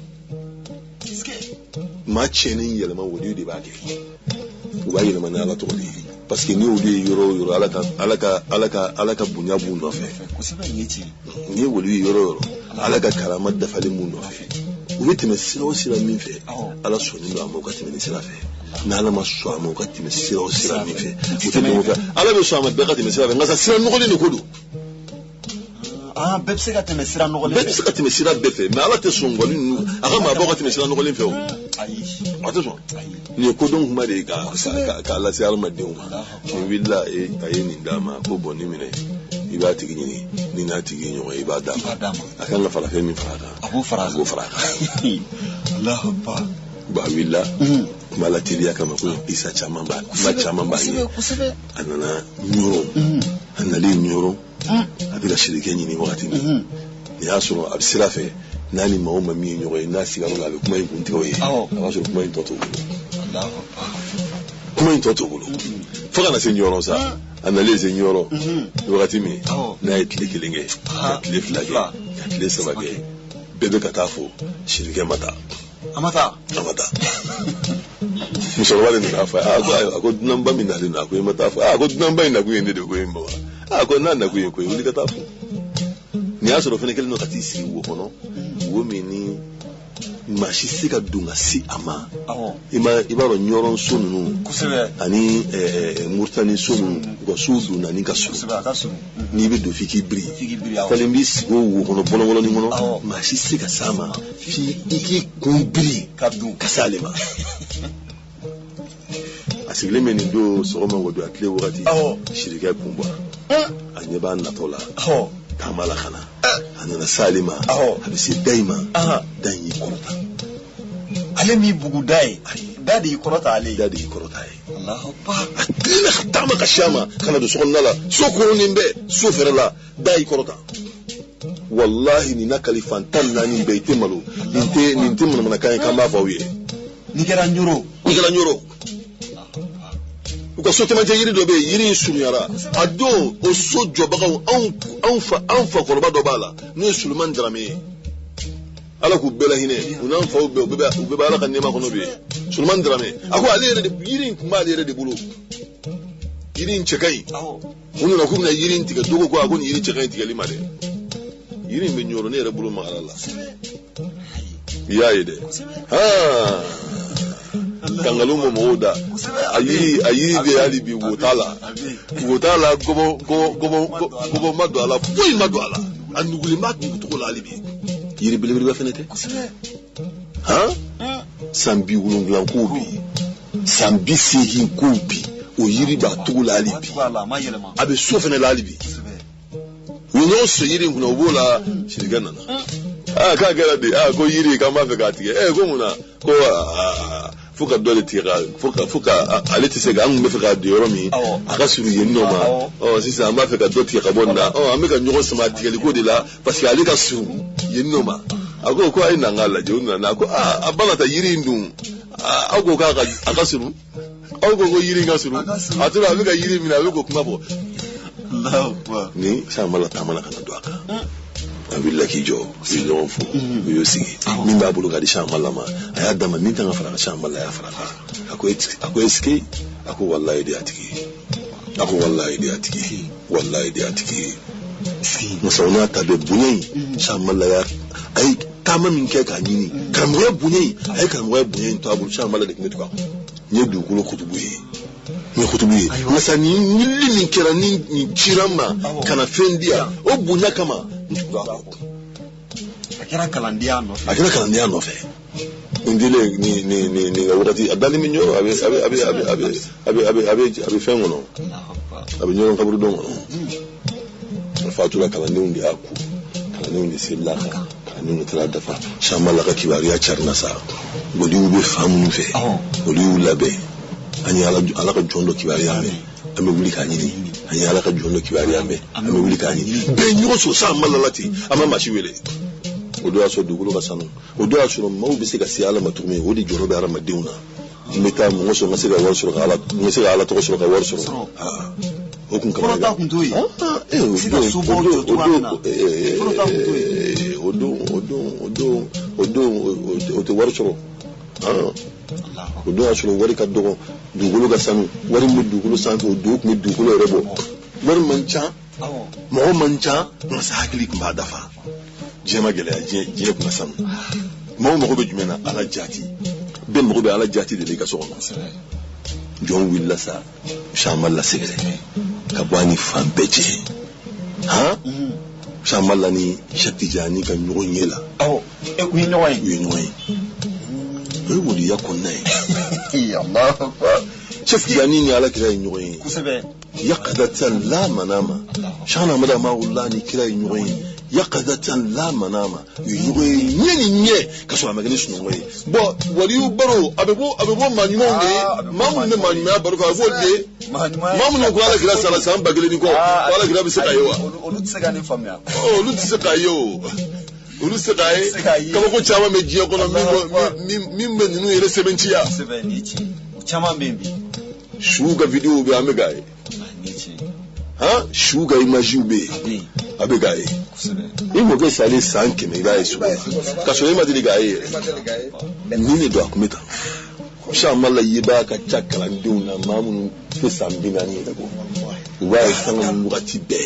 maa tiɲɛnen yɛlɛma waliyu de b'a kɛ u b'a yɛlɛma ni ala tɔgɔ de ye parce que ni olu ye yɔrɔ o yɔrɔ ala ka bonya b'u nɔfɛ ni ye waliyu ye yɔrɔ o yɔrɔ ala ka karama dafalen b'u nɔfɛ u bɛ tɛmɛ sira o sira min fɛ ala sɔnnen don a ma u ka tɛmɛ ni sira fɛ n'ala ma sɔn a ma u ka tɛmɛ sira o sira min fɛ u tɛ ɲɔgɔn fɛ ala bɛ sɔn a ma bɛɛ ka tɛmɛ sira fɛ nka sa sira nɔgɔlen de ko don bɛɛ bɛ se ka tɛmɛ sira nɔgɔlen fɛ bɛɛ bɛ se ka tɛmɛ sira bɛɛ fɛ mais ala tɛ sɔn ngali ninnu a ka maabɔw ka tɛmɛ sira nɔgɔlen fɛ o a tɛ sɔn nin ye kodɔn kuma de ye k'a lase hadamadenw ma nin wulila a ye nin d'a ma ko bɔn nin minɛ I b'a tigi ɲini ni n'a tigi ye ɲɔgɔn ye I b'a d'a ma a kan ka farafɛn min fara a kan a b'o fara a kan ba wulila kuma la teliya kama ko isa caman b'a ye a nana ɲɔrɔ a nalen ɲɔrɔ a bɛ ka sirikɛ ɲini wagati min nin y'a sɔrɔ a bɛ sira fɛ n'a ni maa o maa min ye ɲɔgɔn ye n'a sigara la a bɛ kuma in kun tigɛ o ye a b'a sɔrɔ kuma in tɔ t'o bolo fo ka na se ɲɔrɔ sa a nalen se ɲɔrɔ wagati min n'a ye tile kelen kɛ ka tile fila kɛ ka tile saba kɛ bɛɛ bɛ ka taa fo sirikɛ ma taa a ma taa musokɔrɔba de nana fɔ a ko dunanba min nalen don a ko i ma taa fɔ a ko dunanba in nakun ye ne de ko in bɔ wa a ko n'a nakun ye ko ye wuli ka taa fɔ nin y'a sɔrɔ fɛnɛ kelen don ka t'i sigi wo kɔnɔ wo min ni maa si se ka don ka se a ma i b'a dɔn ɲɔrɔn so ninnu ani Muritani so ninnu u ka sow donna ni ka surun n'i bɛ don f'i k'i biri falen b'i sigi o wo kɔnɔ bɔlɔbɔlɔnin kɔnɔ maa si se ka s'a ma f'i k'i kun biri ka s'ale ma a sigilen bɛ nin don sɔgɔma o don a tile wagati sirikɛ kun bɔra a ɲɛ b'a natɔ la tamala khana anana salima habisi daima dan yi korota ale mi bugu dai dadi korota ale dadi korota Allahu akbar atina khatama kashama kana do sokonnala sokoro nimbe soferala dai korota wallahi ni nakali fantan nani beite malo ninte mana kan kamba fawiye ni kera nyoro uka so tema yiri do be yiri sunyara ado o so jobagaw anfa korba do bala no sulman drame ala ku bela hine unan fa ube ala kan nema kono be sulman drame ako ale de yiri kuma ale de bulu yiri nchekai unu na kumna yiri ntiga dogo ko agoni yiri nchekai ntiga limade yiri me nyoro ne re bulu magala ya ide kangalumo moda ayi de ali bi wotala gobo madwala fuyi madwala anuguli mak ni to la ali bi yiri bilibili ba fenete sambi wulunglan ko bi sambi sihi ko bi o yiri ba to la ali bi abe sofene la ali bi wono so yiri nguna obola shirigana ka gara de ko yiri ka ma fe ka tige ko muna ko fuka dole tira fuka aleti sega an me fika de yoromi aka suru yenno ma sisa an ba fika dole tira bonda ameka nyogo sama tigeli ko de la parce que alika suru yenno ma ako ko ay nangala je unna ko abala ta yiri ndum ako ka aka suru ako ko yiri nga suru atura ameka yiri mina ko kuma bo Allahu akbar ni samala tamana kana doaka abilla ki jo yo fu yo sigi min ba bulu gadi shamalla ma aya dama min tan fara shamalla ya fara ako eski ako wallahi di atiki musauna ta be bunyi shamalla ya ai kama min ke ka nyini kamwe bunyi ai kamwe bunyi to abulu shamalla de kmetuka nye dukulo kutubuyi masani nili kera ni chirama kana fendia o bunya kama akira kalandiano fe ndile ni wakati adali minyo abe fengono abe nyoro kaburu dongo fatura kalandi undi aku kalandi undi silaka kalandi undi tradafa shamala ka kiwari ya charnasa bodi ube famu fe bodi ulabe ani ala ka jondo kibari ambe ame wuli ka nyini ani ala ka jondo kibari ambe ame wuli ka nyini be nyo so sa malalati ama mashi wele odo aso dugulo ka sanu odo aso mawu be se ka si ala matume odi joro be ara madeuna meta mo so ngase ga war so ka ala ngase ga ala to so ka war so okun ka ta kun toyi odo war so odo aso wari ka dogo dugulo ga sanu wari mu dugulo santo odo mu dugulo rebo wari mancha mo mancha no sa hakili kuma dafa jema gele je kuma sanu mo be jumena ala jati ben mo be ala jati de ga so ko jon willa sa shamal la segere ka bani fambeje shamal la ni shatti jani kan nyugo nyela wi nyoy wuli yakonna ya Allah shatti jani ni ala kira nyugo kusebe yaqadatan la manama shana mala ma wallahi kira nyugo yaqadatan la manama nyugo nye kaso amagani sunu bo wali baro abebo manyumo nge mamu ne manyumo baro ka volde mamu no ko ala kira sala sam bagele ni ko ala kira bi seka yewa olutseka ni famia olutseka yo olutseka kama ko chama mejiya kono mimbe ninu yele sebentia chama membi shuga video be amegaye shuga image ube abegaye imo ke sale sanke megaye shuga kaso ema diligaye nini do akumeta shamalla yiba ka chakala nduna mamu fesambina ni dako wa sanga mugati be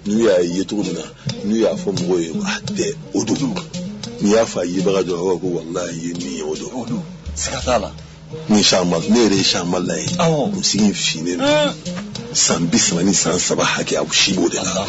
ni ya yetuna ni ya fo moye ate odo ni ya fa yiba ga do ko wallahi ni odo sakatala ni shamal ne re shamal lai musin fine sambismani san saba haki abu shibo de la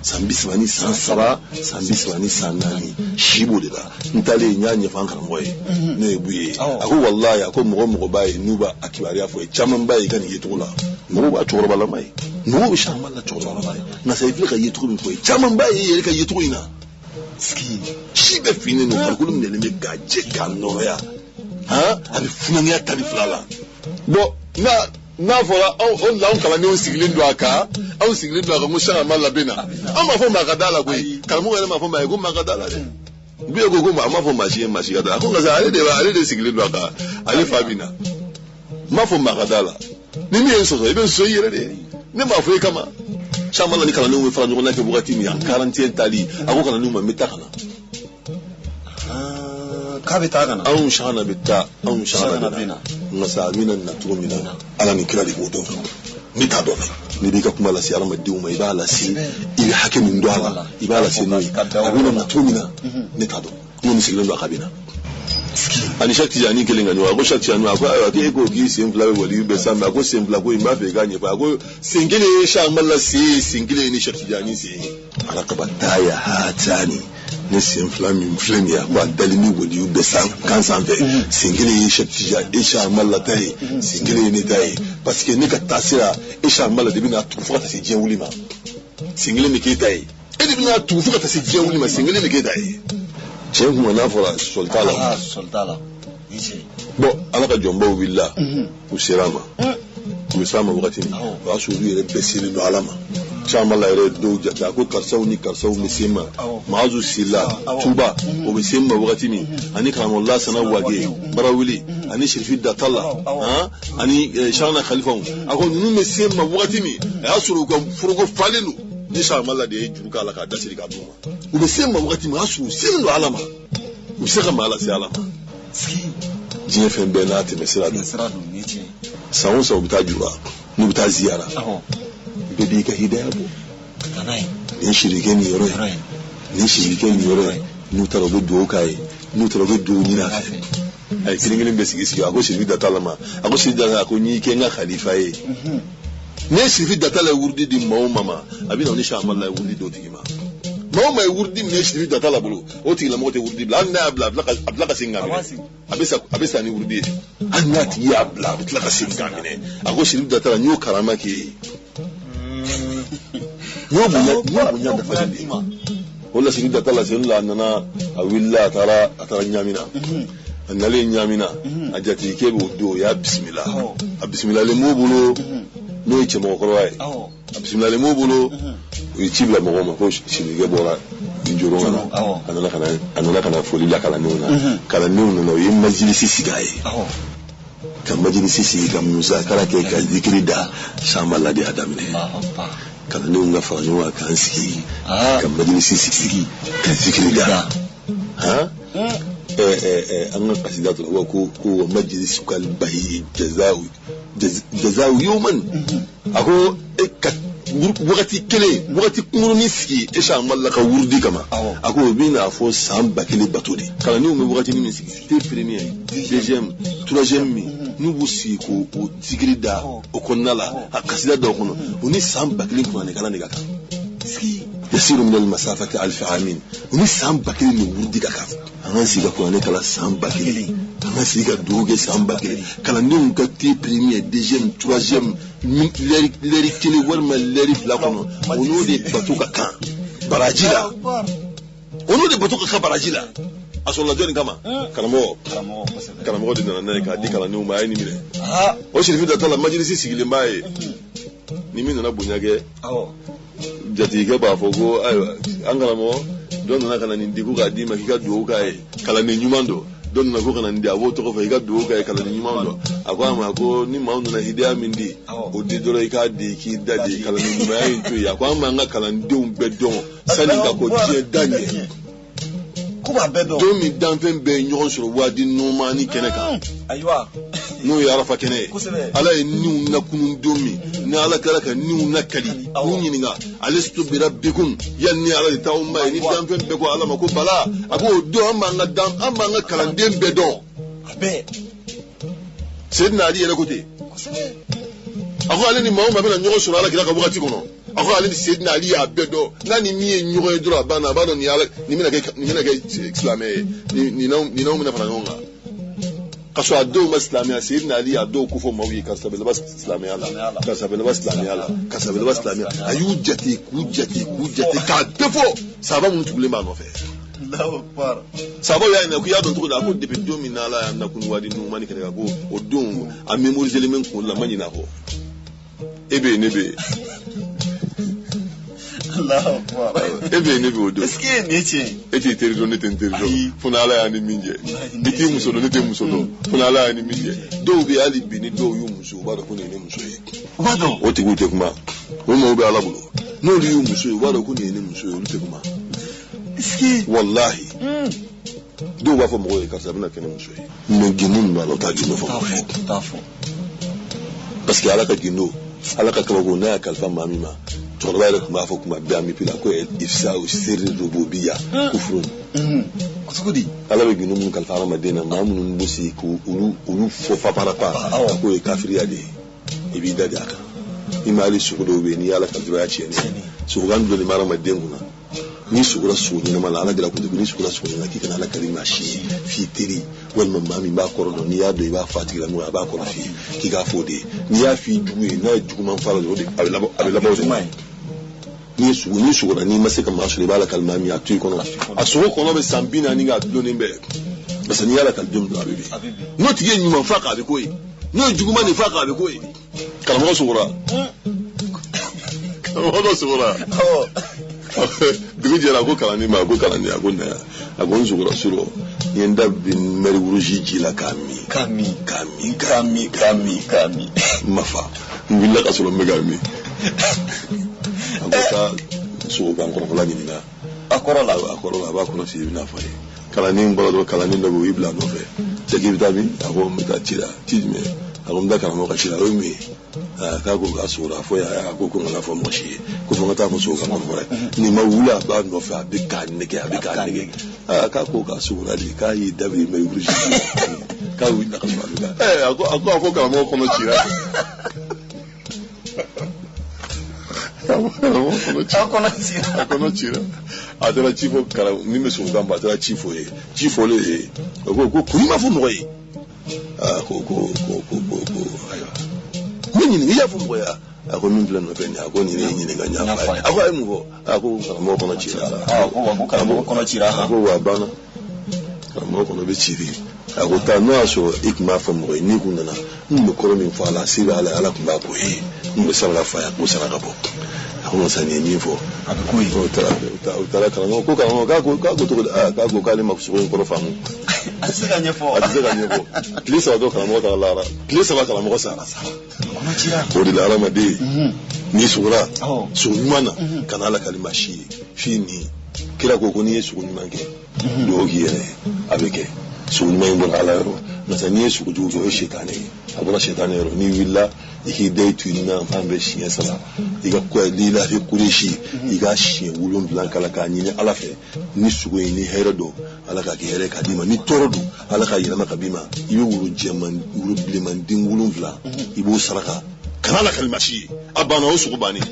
sambismani san saba sambismani san nani shibo de la ntale nyanye fankara moye ne buye ako wallahi ako mo baye nuba akibari afo chaman baye kan yetola mo ba choro bala mai no sha malla choro na sai fil ka yitu min koy chaman ba yi ka yitu ina ski shi be fini no kalkulum ne le gaje kan no ya ha abi funan ya tani flala bo na fola on la on kala ne on siglin do aka on siglin do aka mo sha malla bena on ma fo makadala koy kalmu ne ma fo ma go makadala de biyo go ma fo ma shi kada ko ga ale de siglin do aka ale fabina ma fo makadala ni mi en so be so yere de ne ma fo kama sha malla ni kala ne we fala no na ke bugati mi an 40 tali ako kala no ma mitakana كابتاغنا أو شانا بتا أو شانا بنا نسامينا نتومنا على نكرا دي بودو ميتادونا نبيكا كما لا سي على مديوما يبا لا سي إلى حكم من دوالا يبا لا سي نوي أبينا نتومنا نتادو نوني سيغلن دوا خابينا ani shakti jani kelenga ni wako shakti jani wako ati ko gi simple wali be samba ko simple ko imba be ganye pa ko singile sha malla si singile ni shakti jani si ala kabataya hatani ne simple mi flemi ya kwa dalini wali be sam kan sambe singile shakti jani sha malla tai singile ni tai parce que ne ka tasira sha malla de bina tufuka ta si je wulima singile ni ke tai e de bina tufuka ta si je wulima singile ni ke tai Cheikh Manafora soltala bon alaka jomba willa usirama usama wakati wa suru yere besiri no alama chama la yere do jata ko karsaw misima maazu sila tuba o misima wakati ni ani kan Allah sana wage barawili ani shirfi da talla ani shana khalifa ako nu misima wakati ni ya suru ko furugo falelu ni shama la de juruka la ka dasiri ka duma umesema wakati maasu sinu alama useka mala si alama jiye fembe na te mesirado niche saunsa ubitajura ni bitaziara bedi ka hidaya bo tanai ni shirike ni yoro nu tarago do kai nu tarago do ni na fe ay kilingilin besigisi ako shirfi da talama ako shirfi da ko ni kenga khalifa e ne shirfi da tala wurdi di mama abina ni sha malla wurdi do tigima ما يوردي من يشتري ده طلبه أوتي لما أوتي وردي بلا أنا أبلغ سينغامين أبيس أني وردي أنا تيجي أبلغ سينغامين أقول شريف ده ترى نيو كرامكي نيو بنيا ده فجدي ولا شريف ده ترى سينلا أننا أويلا ترى نيامينا أنا لين نيامينا أجاتي كيبو دو يا بسم الله لمو بلو نو يجمع قروي بسم الله لمو بلو يجيب لما هو ما كوش شيء يجيبه يجورونه أنا كنا فولي لا كلا نونا يوم مجلس سيجاي كم مجلس سيجاي كم موسى كلا كي كذكر دا شام الله دي هدامنه كلا نونا فرجوا كان سيجي كم مجلس سيجي كذكر دا ها أنا قصيدة هو كو مجلس كال بهي جزاو يوما أكو wakati kele wakati kumuruni sigi esha mallaka wurdi kama ako bina fo samba kele batodi kala ni mu wakati ni sigi te premier deuxième troisième mi nubu si ko o tigirida o konala akasida do kono oni samba kele ko ne kala ne gaka sigi yasiru min al masafati alf amin oni samba kele ni wurdi kaka ana siga ko ne kala samba kele ana siga doge samba kele kala ni mu te premier deuxième troisième leri kele warma leri flakono ono de batuka kan barajila ono de batuka kan barajila asola joni kama kalamo de nana ka di kala ni uma ni mire o shirifi da tala majlisi sigile mbaye ni mino na bunyage jati ke ba fogo ayo angala mo don na kana ni diku ka di makika do kai kala ni nyumando don na ko kana ndi abo to ko fa do kai kala ni nyumando akwa ma ko ni maundo na hidia mindi o di doro ka di ki dadi kala ni mai to ya kwa ma nga kala ndi un bedon sani ka ko die danye kuma bedon do mi dan fen be nyon so wadi no ma ni keneka aywa no ya rafa kene ala ni na kunun domi ni ala kala ka ni na kali ni ni nga alistu bi rabbikum yanni ala tawma ni dan fen be ko ala ma ko bala ako do amma nga kala ndem bedon abe Sedna ali ele kote ako ale ni mawo mabena nyogo sura ala kila ka wakati kono ako ale ni Sedna ali ya bedo nani miye nyogo edro bana ni ala ni mina ke islamé ni na mina fana ngonga kaso a dɔw ma silamɛya Seydina Ali a dɔw ko fɔ maaw ye karisa bɛ laban silamɛya la karisa bɛ laban silamɛya la karisa bɛ laban silamɛya a y'u jate k'u k'a bɛɛ fɔ sahaba minnu tugulen b'a nɔfɛ sahaba y'a ɲininka ko i y'a dɔn cogo di a ko depuis don min na Ala y'a nakun wadi ninnu ma ni kɛnɛ kan ko o don a mémoriselen bɛ n kun la ma ɲinɛ a kɔ e bɛ yen ne bɛ yen e bɛ yen ne bɛ o don e t'i teri dɔn ne tɛ n teri dɔn fo n'Ala y'a ni min jɛ i t'i muso dɔn ne tɛ muso dɔn fo n'Ala y'a ni min jɛ dɔw bɛ hali bi ni dɔw y'u muso u b'a dɔn ko nin ye ne muso ye o tigiw tɛ kuma o maaw bɛ Ala bolo n'olu y'u muso ye u b'a dɔn ko nin ye ne muso ye olu tɛ kuma wallahi dɔw b'a fɔ mɔgɔw ye karisa bɛna kɛ ne muso ye mais gindo min b'a la o t'a gindo fɔ mɔgɔ ye parce que Ala ka gindo Ala ka kabako n'a y'a kalifa maa min ma cɛkɔrɔba yɛrɛ tun b'a fɔ kuma bɛɛ an bɛ pila ko ifsa o sirri rububiya kufurun Ala bɛ gindo minnu kalifa hadamaden na maa minnu bɛ se k'olu fɔ paparapa k'o ye kafiriya de ye i b'i da de a kan i ma hali sogo dɔw bɛ yen n'i y'Ala ka dɔrɔya tiɲɛni sogokan dɔnni bɛ hadamaden kunna ni sugura sogo ɲɛnama la Ala gɛrɛ kun tɛ ni sugura sogo ɲɛnama k'i kana Ala kari maa si ye f'i teri walima maa min b'a kɔrɔ dɔn n'i y'a dɔn i b'a fa tigila mɔgɔ a b'a kɔrɔ f'i ye k'i k'a fɔ o de ye n'i y'a f'i jugu ye n'a ye juguman fara dɔrɔn a bɛ laban o de ma n'i sugura n'i ma se ka maa sɔrɔ i b'a la kali maa min a to i kɔnɔ a sogo kɔnɔ bɛ san 40 k'a dulonnen bɛɛ parce que n'i y'a la kali don a bɛ bi n'o tigi ye ɲuman fa k'a bɛ k'o ye n'o ye juguman de fa k'a bɛ k'o ye karamɔgɔ sugura dugu jɛra a ko kalanden ma a ko kalanden a ko naya a ko n sugura surɔ n ye n da bi mɛri wurusi ji la k'a min n ma fa n wulila ka sɔrɔ n bɛ k'a min a ko taa sogokan kɔrɔfɔla ɲininka a kɔrɔ la a b'a kɔrɔ f'i ye i bɛna fɔ a ye kalanden bɔra dɔrɔn kalanden dɔ bɛ yen o y'i bila a nɔfɛ cɛ k'i bɛ taa min a ko n bɛ taa ci la ci jumɛn a ko n bɛ taa karamɔgɔ ka ci la o ye mun ye k'a ko k'a sugura a fɔ a ko n kana fɔ mɔgɔ si ye ko fɔ n ka taa fɔ sogokan kɔrɔfɔla ye nin ma wuli a b'a nɔfɛ a bɛ k'a nɛgɛ k'a ko k'a sugura de k'a y'i da bi mɛri wurusi k'a wulila ka sɔrɔ a bɛ k'a a ko karamɔgɔ kɔnɔ cira a kɔnɔ cira a taara ci fɔ min bɛ sogokan bɔ a taara ci fɔ ye ci fɔlen ye ko i ma fɔ mɔgɔ ye ko ayiwa ne ɲininka i y'a fɔ mɔgɔ ye a ko min filɛ nɔfɛ nin a ko nin ne ɲininka n y'a fɔ a ye a ko a ye mun fɔ a ko karamɔgɔ kɔnɔ cira a ko wa banna karamɔgɔ kɔnɔ bɛ ci de a ko taa n'o y'a sɔrɔ i tun b'a fɔ mɔgɔ ye n'i kun nana n tun bɛ kɔrɔ min fɔ a la se bɛ Ala tun b'a ko ye n bɛ saraka fa ye k'o saraka bɔ a ko masa nin ye min fɔ a bɛ ko ye o taara karamɔgɔ ko karamɔgɔ k'a ko cogo di k'a ko k'ale ma sogo in kɔrɔ faamu a tɛ se ka ɲɛfɔ tile 3 dɔ karamɔgɔ taara lahara tile 3 karamɔgɔ sara o de la hadamaden n'i sugura sogo ɲuman na kana Ala kali maa si ye f'i ni kira ko n'i ye sogo ɲuman kɛ dugawu k'i yɛrɛ ye a bɛ kɛ sogo ɲuman in bɔra Ala yɔrɔ nka n'i ye sogo jugu kɛ o ye sitani ye a bɔra sitani yɔrɔ n'i wulila i k'i da i tu ni ɲɔgɔn fan bɛɛ siɲɛ 3 i ka lilafi kureshi i ka siɲɛ 7 kala k'a ɲini Ala fɛ ni sogo in ni hɛrɛ don Ala ka kɛ hɛrɛ ka d'i ma ni tɔɔrɔ don Ala ka yɛlɛma ka b'i ma i bɛ woro bilenman den 7 i b'o saraka kana Ala kali maa si ye a banna o sogo bannen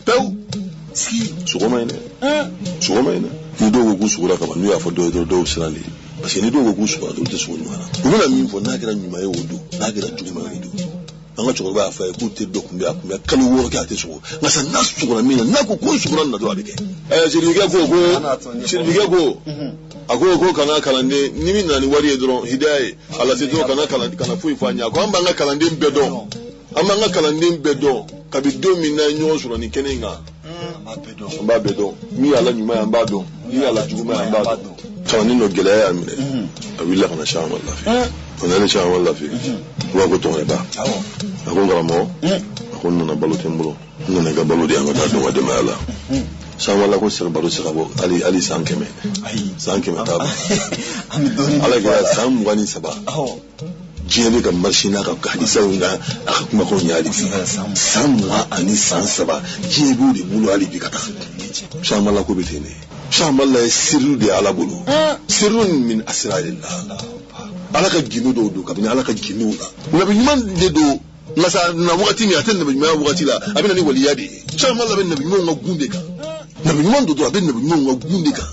pewu sogo ma ɲi dɛ ni dɔw ko k'u sugura kaban n'u y'a fɔ dɔw ye dɔw siran de parce que ni dɔw ko k'u sugura dɔw tɛ sogo ɲuman na u bɛna min fɔ n'a kɛra ɲuman ye o don n'a kɛra juguman ye o don an ka cɛkɔrɔba y'a fɔ a ye k'u teri dɔ tun bɛ a tun bɛ kalo 6 kɛ a tɛ sogo nka sisan n'a sugura min na n'a ko ko sugura nin na dɔrɔn a bɛ kɛ siribikɛ ko a ko kana kalanden ni min nana ni wari ye dɔrɔn hidaya ye a lase dɔrɔn kana foyi fɔ a ɲɛ a ko an b'an ka kalanden bɛɛ dɔn kabi don min na ɲɔgɔn sɔrɔ nin kɛnɛ in kan an b'a bɛɛ dɔn min y'ala ɲuman ye an b'a dɔn min y'ala juguman ye an b'a dɔn kalanden dɔ gɛlɛya y'a minɛ a wulila ka na Cheikh Amadu Lafi a nana Cheikh Amadu Lafi u b'a ko tɔgɔnɛba a ko n karamɔgɔ a ko n nana balo tɛ n bolo n nana i ka balo de an ka taa dɔn ka dɛmɛya la Cheikh Amadu Lafi ko sira balo tɛ se ka bɔ hali san 100 t'a bɔ Ala kɛra san 23 diɲɛ bɛ ka marché n'a ka hadisaw n'a ka kumakanw ye hali bi san 20 ni san 7 diɲɛ b'o de bolo hali bi ka taa Cheikh Amadu Lafi ko bɛ ten de Cheikh Amadu Lafi ye sirru de ye Ala bolo sirrun min asrarillah Ala ka gindo dɔw don kabini Ala ka gindow la nabi ɲuman de don nka sa na wagati min a tɛ nabi ɲumanya wagati la a bɛ na ni waliya de ye Cheikh Amadu Lafi bɛ nabi ɲumanw ka gun de kan nabi ɲuman don a bɛ nabi ɲumanw ka gun de kan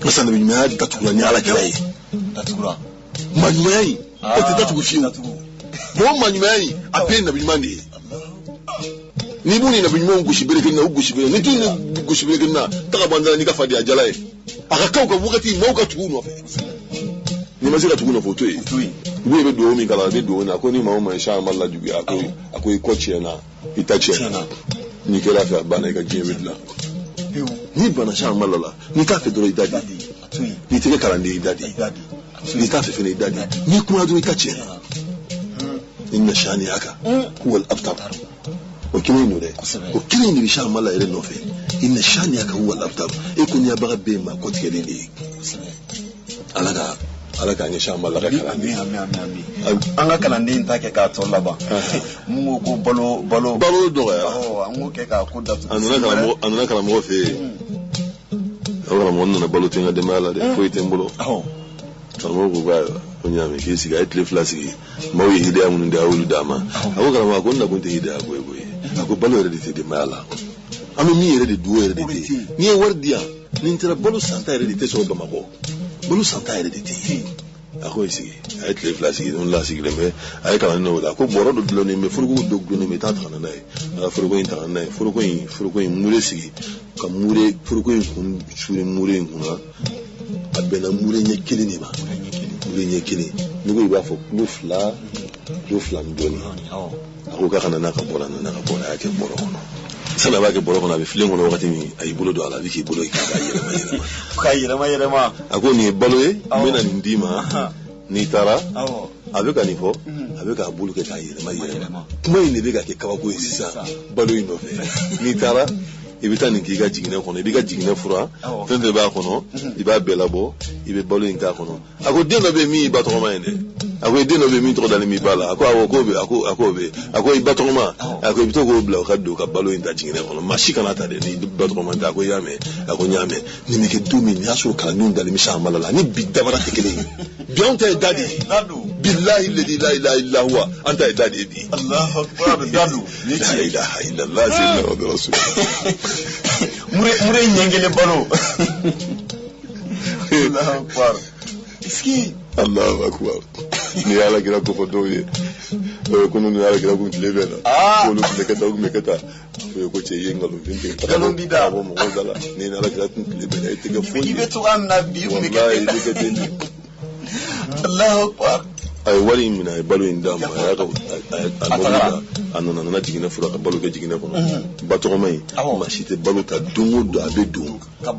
nka sa nabi ɲumanya datugula ni Ala kɛra ye ma ɲumanya in o tɛ datugu fiyewu mɔgɔ ma ɲumanya in a bɛɛ ye nabi ɲuman de ye n'i b'u ni nabi ɲumanw gosi bere kelen na u gosi bere n'i t'u ni gosi bere kelen na taga bɔ an dala n'i ka fadenya jala ye a ka kaw ka wagati maaw ka tugu nɔfɛ n'i ma se ka tugu nɔfɛ o to yen u bɛ dugawu min kala a bɛ dugawu na ko ni maa o maa sha ma lajuguya a ko i kɔ tiɲɛna i ta tiɲɛna n'i kɛra fɛ a banna i ka diɲɛ bɛ dilan n'i banna sha ma la n'i t'a fɛ dɔrɔn i da di n'i tɛgɛ kalanden i da di n'i t'a fɛ fɛnɛ i da di n'i kuma dɔrɔn i ta tiɲɛna inna shaniyaka huwa al-abtar o kelen no dɛ o kelen de bɛ sha ma la yɛrɛ nɔfɛ inna shaniyaka huwa al-abtar e ko n'i yabaga bɛɛ ma kɔtigɛlen de ye ala k'an ɲɛsin an ma la ka kalanden an ka kalanden ta kɛ k'a tɔ laban mun ko balo dɔgɔya an k'o kɛ k'a ko datugu a nana karamɔgɔ fɛ yen karamɔgɔ nana balo tɛ n ka denbaya la dɛ foyi tɛ n bolo karamɔgɔ ko ko ɲaami k'i sigi a ye tile 2 sigi maaw ye hidaya minnu di a y'olu d'a ma a ko karamɔgɔ ko n nakun tɛ hidaya ko ye koyi a ko balo yɛrɛ de tɛ denbaya la an bɛ min yɛrɛ de duwo yɛrɛ de tɛ n'i ye wari di yan ni n taara balo santa yɛrɛ de tɛ sɔrɔ bamakɔ balo santa yɛrɛ de tɛ yen a ko sigi a ye tile 2 sigi n la sigilen bɛ a ye kalan n'o la ko bɔrɔ dɔ dulonnen bɛ foroko dɔ dulonnen bɛ i t'a ta ka na n'a ye a ka foroko in ta ka na n'a ye foroko in mure sigi ka mure foroko in kun suri mure in kunna a bɛnna mure ɲɛ kelen de ma mure ɲɛ kelen n'i ko i b'a fɔ kilo 2 ni dɔɔni a ko k'a ka na n'a ka bɔrɔ a nana ka bɔrɔ a y'a kɛ bɔrɔ kɔnɔ sani a b'a kɛ bɔrɔ kɔnɔ a bɛ filen kɔnɔ wagati min a y'i bolo don a la a bɛ k'i bolo k'a yɛlɛma a ko nin ye balo ye n bɛna nin d'i ma n'i taara a bɛ ka nin fɔ a bɛ k'a bolo kɛ k'a yɛlɛma kuma in de bɛ ka kɛ kabako ye sisan balo in nɔfɛ n'i taara i bɛ taa nin k'i ka jiginɛ kɔnɔ i b'i ka jiginɛ fura fɛn fɛn b'a kɔnɔ i b'a bɛɛ labɔ i bɛ balo in k'a kɔnɔ a ko den dɔ bɛ yen min y'i ba tɔgɔma ye dɛ a ko den dɔ bɛ yen min tɔgɔ dalen b'i ba la a ko awɔ k'o bɛ a ko bɛ a ko i ba tɔgɔma a ko i bɛ to k'o bila o ka don ka balo in ta jiginɛ kɔnɔ maa si kana ta dɛ ni ba tɔgɔma tɛ a ko i y'a mɛn a ko n y'a mɛn nin bɛ kɛ don min nin y'a sɔrɔ kalandenw dalen bɛ san mala la ni bi dabara tɛ kelen ye bi anw ta ye da de ye bilahi ladi la ilaha illa huwa an ta ye da de ye bi Allahu akbar dadu la ilaha illallah sayyidina rasulullah mure ɲɛngele balo Allahu akbar iski Allahu akbar ni ala kira ko fɔ dɔw ye kunu ni ala kira kun tile bɛ na k'olu tun bɛ kɛ ta o tun bɛ kɛ ta ko cɛ ye nkalontin tigɛ nkalon bi da bɔ mɔgɔw da la ni ala kira kun tile bɛ na i tɛ kɛ foyi ye i bɛ to ka na bi kun bɛ kɛ wallahi i bɛ kɛ ten de Allahu akbar a ye wari in minɛ a ye balo in d'a ma a y'a ka a mɔbili a nana jiginɛ fura ka balo kɛ jiginɛ kɔnɔ ba tɔgɔma in maa si tɛ balo ta don o don a bɛ don a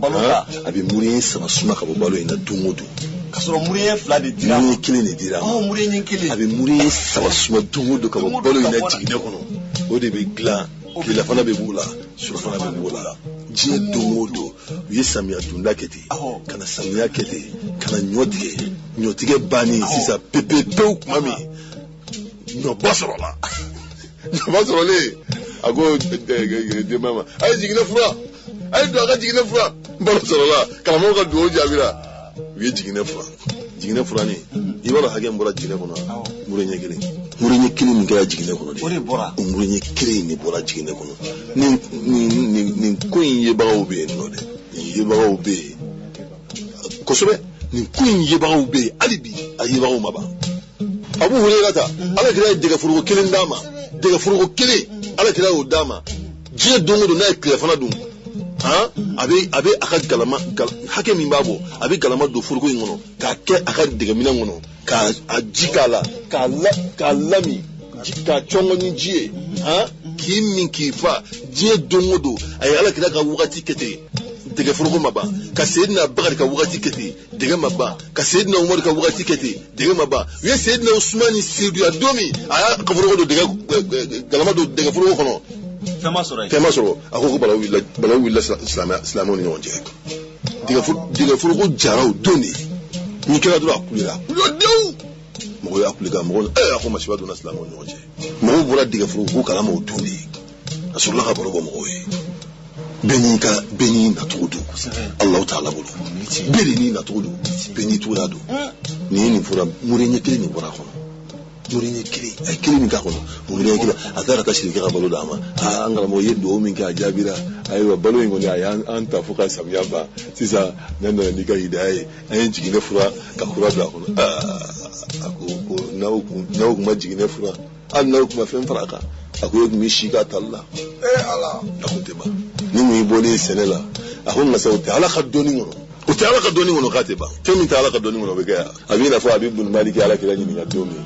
bɛ mure saba suma ka bɔ balo in na don o don ka sɔrɔ mure 2 de dira mure kelen de dira ma mure ɲɛ kelen a bɛ mure saba suma don o don ka bɔ balo in na jiginɛ kɔnɔ o de bɛ dilan tilelafana bɛ b'o la surafana bɛ b'o la diɲɛ don o don u ye samiya dunda kɛ ten ka na samiya kɛ ten ka na ɲɔtigɛ bannen sisan pepepewu tuma min ɲɔba sɔrɔla ɲɔba sɔrɔlen a ko denba ma a ye jiginɛ fura a ye don a ka jiginɛ fura balo sɔrɔla karamɔgɔ ka dugawu jaabira u ye jiginɛ fura nin i b'a dɔn hakɛ min bɔra jiginɛ kɔnɔ mure ɲɛ kelen min kɛra jiginɛ kɔnɔ de o mure ɲɛ kelen de bɔra jiginɛ kɔnɔ nin ko in yebagaw bɛ yen nɔ dɛ nin yebagaw bɛ yen kosɛbɛ nin ko in yebagaw bɛ yen hali bi a yebagaw ma ban Abu Hurairah ta ala kira ye dɛgɛforoko kelen d'a ma dɛgɛforoko kelen ala kira y'o d'a ma diɲɛ don o don n'a ye tilefana dun a bɛ a ka galama hakɛ min b'a bɔ a bɛ galama don foroko in kɔnɔ k'a kɛ a ka dɛgɛminɛ kɔnɔ k'a ji k'a la k'a lami k'a cɔngɔ ni ji ye k'i min k'i fa diɲɛ don o don a ye ala kira ka wagati kɛ ten dɛgɛ foroko ma ban ka Seyidina Bakari ka wagati kɛ ten dɛgɛ ma ban ka Seyidina Umaru ka wagati kɛ ten dɛgɛ ma ban u ye Seyidina Usumani seeduya don min a y'a ka foroko don galama don dɛgɛ foroko kɔnɔ fɛn ma sɔrɔ a ko balawu wulila silamɛw ni ɲɔgɔn cɛ dɛgɛ foroko jara o don de n'i kɛra dɔrɔn a kulira dewu mɔgɔw y'a kule kan mɔgɔw a ko masiba donna silamɛw ni ɲɔgɔn cɛ mɔgɔw bɔra dɛgɛ foroko kalama o don de a sɔrɔla ka baro bɔ mɔgɔw ye bɛɛ n'i nacogo don Alahu Taala bolo bɛɛ de n'i nacogo don bɛɛ n'i cogoya don nin ye nin fɔra mure ɲɛ kelen nin bɔra a kɔnɔ nurin kiri ay kiri min ka kono nurin kiri atara ta shirika ka balo dama an ga mo yeddo min ka jabira ay wa balo ngoni ay an ta fuka samya ba sisa nan ni ga hidai ay jigine fura ka fura da kono ko nawo kuma jigine fura an nawo kuma fen faraka akwai mi shiga talla ala akunte ba ni mi bole senela ahun na sauti ala khaddoni ngono o ta ala khaddoni ngono katiba temi ta ala khaddoni ngono be ga abina fa abibul maliki ala kila ni ngadomi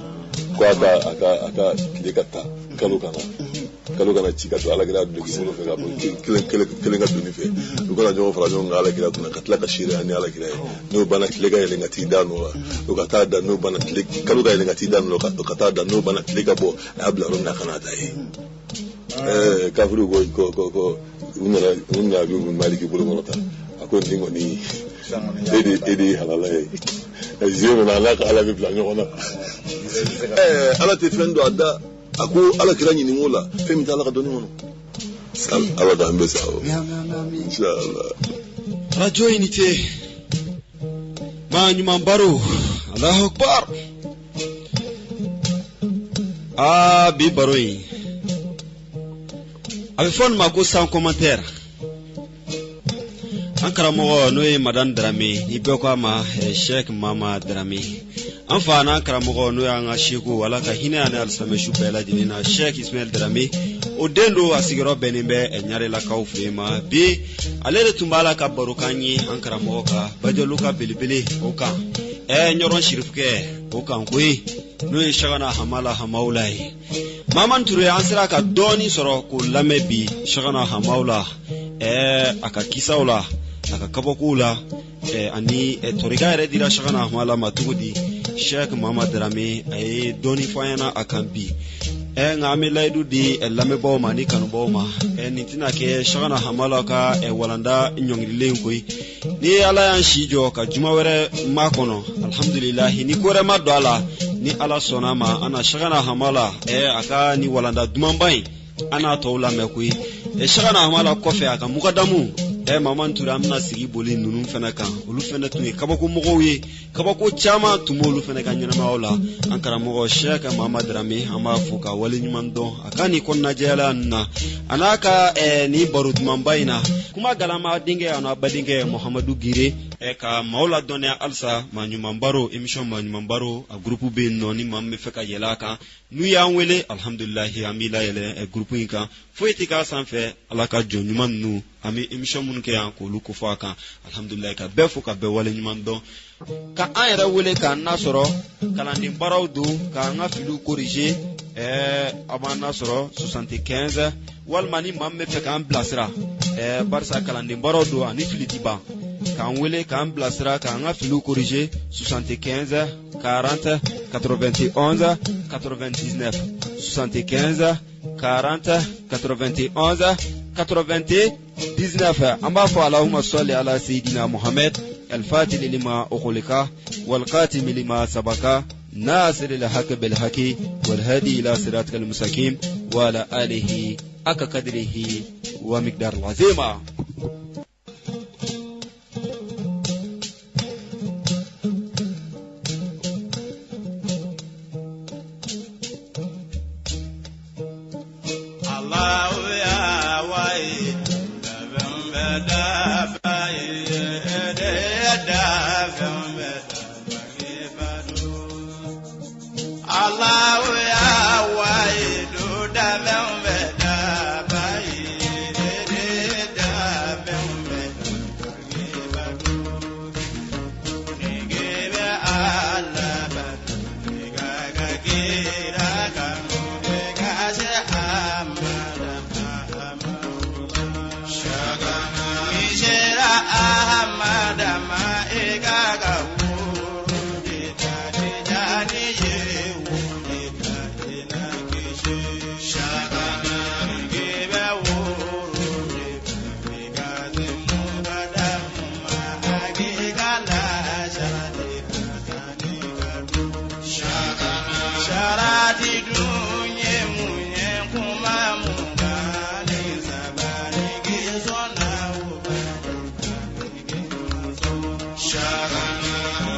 ko aka kidekata kalo kana chika to ala kila do ngono fe ga bo kile ga duni fe ko na jo fara jo ngala kila tuna katla ka shira ni ala kila no bana kile ga ile ngati dano o kata da no bana kile kalo ga ile ngati dano o kata da no bana kile ga bo abla ronna kana dai kafuru ko unna bi mun maliki bulu monota akon dingo ni edi halala zero na la ala bi plan ngona ala te fendo ada aku ala kirani ni mola femi ta ala ka doni ngono sal ala da mbesa inshallah radio unité ma nyuma baro Allahu akbar bi baroi avec fond ma ko sans commentaire an karamogo no ye madan Dramé ni be ko ma Sheikh Mama Dramé an fa na karamogo no ya nga sheku wala ka hina na alsame shu bela dinina Sheikh Ismail Dramé o dendo asigiro benimbe e nyare la ka ufrema bi alere tumbala ka barukanyi an karamogo ka bajolu ka bilibili o ka nyoron shirifke o kan koyi no ye shagana hamala hamaulai maman ture ansira ka doni soro ko lamebi shagana hamaula aka kisaula aka kabakula ani toriga ere dira shagana hamala matugudi Sheikh Mama Dramé ay doni fayana akambi ngami laydu di lame bawma ni kanu bawma nitina ke shagana hamala ka walanda nyongile koy ni ala yan shijo ka juma were makono alhamdulillah ni kore madala ni ala sonama ana shagana hamala aka ni walanda dumambai ana tawla mekuy shagana hamala kofe aka mukadamu maman tura amna sigi boli nunun fana kan olu fana tun ye kabako mɔgɔw ye kabako chama tumo olu fana kan ɲɛnamaw la an karamɔgɔ Sheikh Mama Dramé an b'a fo ka wale ɲuman dɔn a ka ni kɔnɔnajɛla na ana ka ni baro dumanba in na kuma galama denkɛ ana badenkɛ Muhamadu Gire ka maaw la dɔnniya alisa ma ɲuman baro émission ma ɲuman baro a groupe bɛ yen nɔ ni maa min bɛ fɛ ka yɛlɛ a kan n'u y'an wele alhamdulilahi an b'i layɛlɛ groupe in kan foyi tɛ k'a sanfɛ ala ka jɔn ɲuman ninnu an bɛ émission minnu kɛ yan k'olu kofɔ a kan alhamdulilahi ka bɛɛ fo ka bɛɛ wale ɲuman dɔn ka an yɛrɛ wele k'an nasɔrɔ kalanden baaraw don k'an ka filiw corriger a b'an nasɔrɔ 75 walima ni maa min bɛ fɛ k'an bilasira barisa kalanden baaraw don ani fili ti ban k'an wele k'an bilasira k'an ka filiw corriger 75 40 91 99 75 40 91 99 an b'a fɔ Allahumma salli ala sayidina Muhammad الفاتح لما أخلق والقاتم لما سبق ناصر الحق بالحق والهادي إلى صراطك المستقيم وعلى آله حق قدره ومقدار العظيم Shagana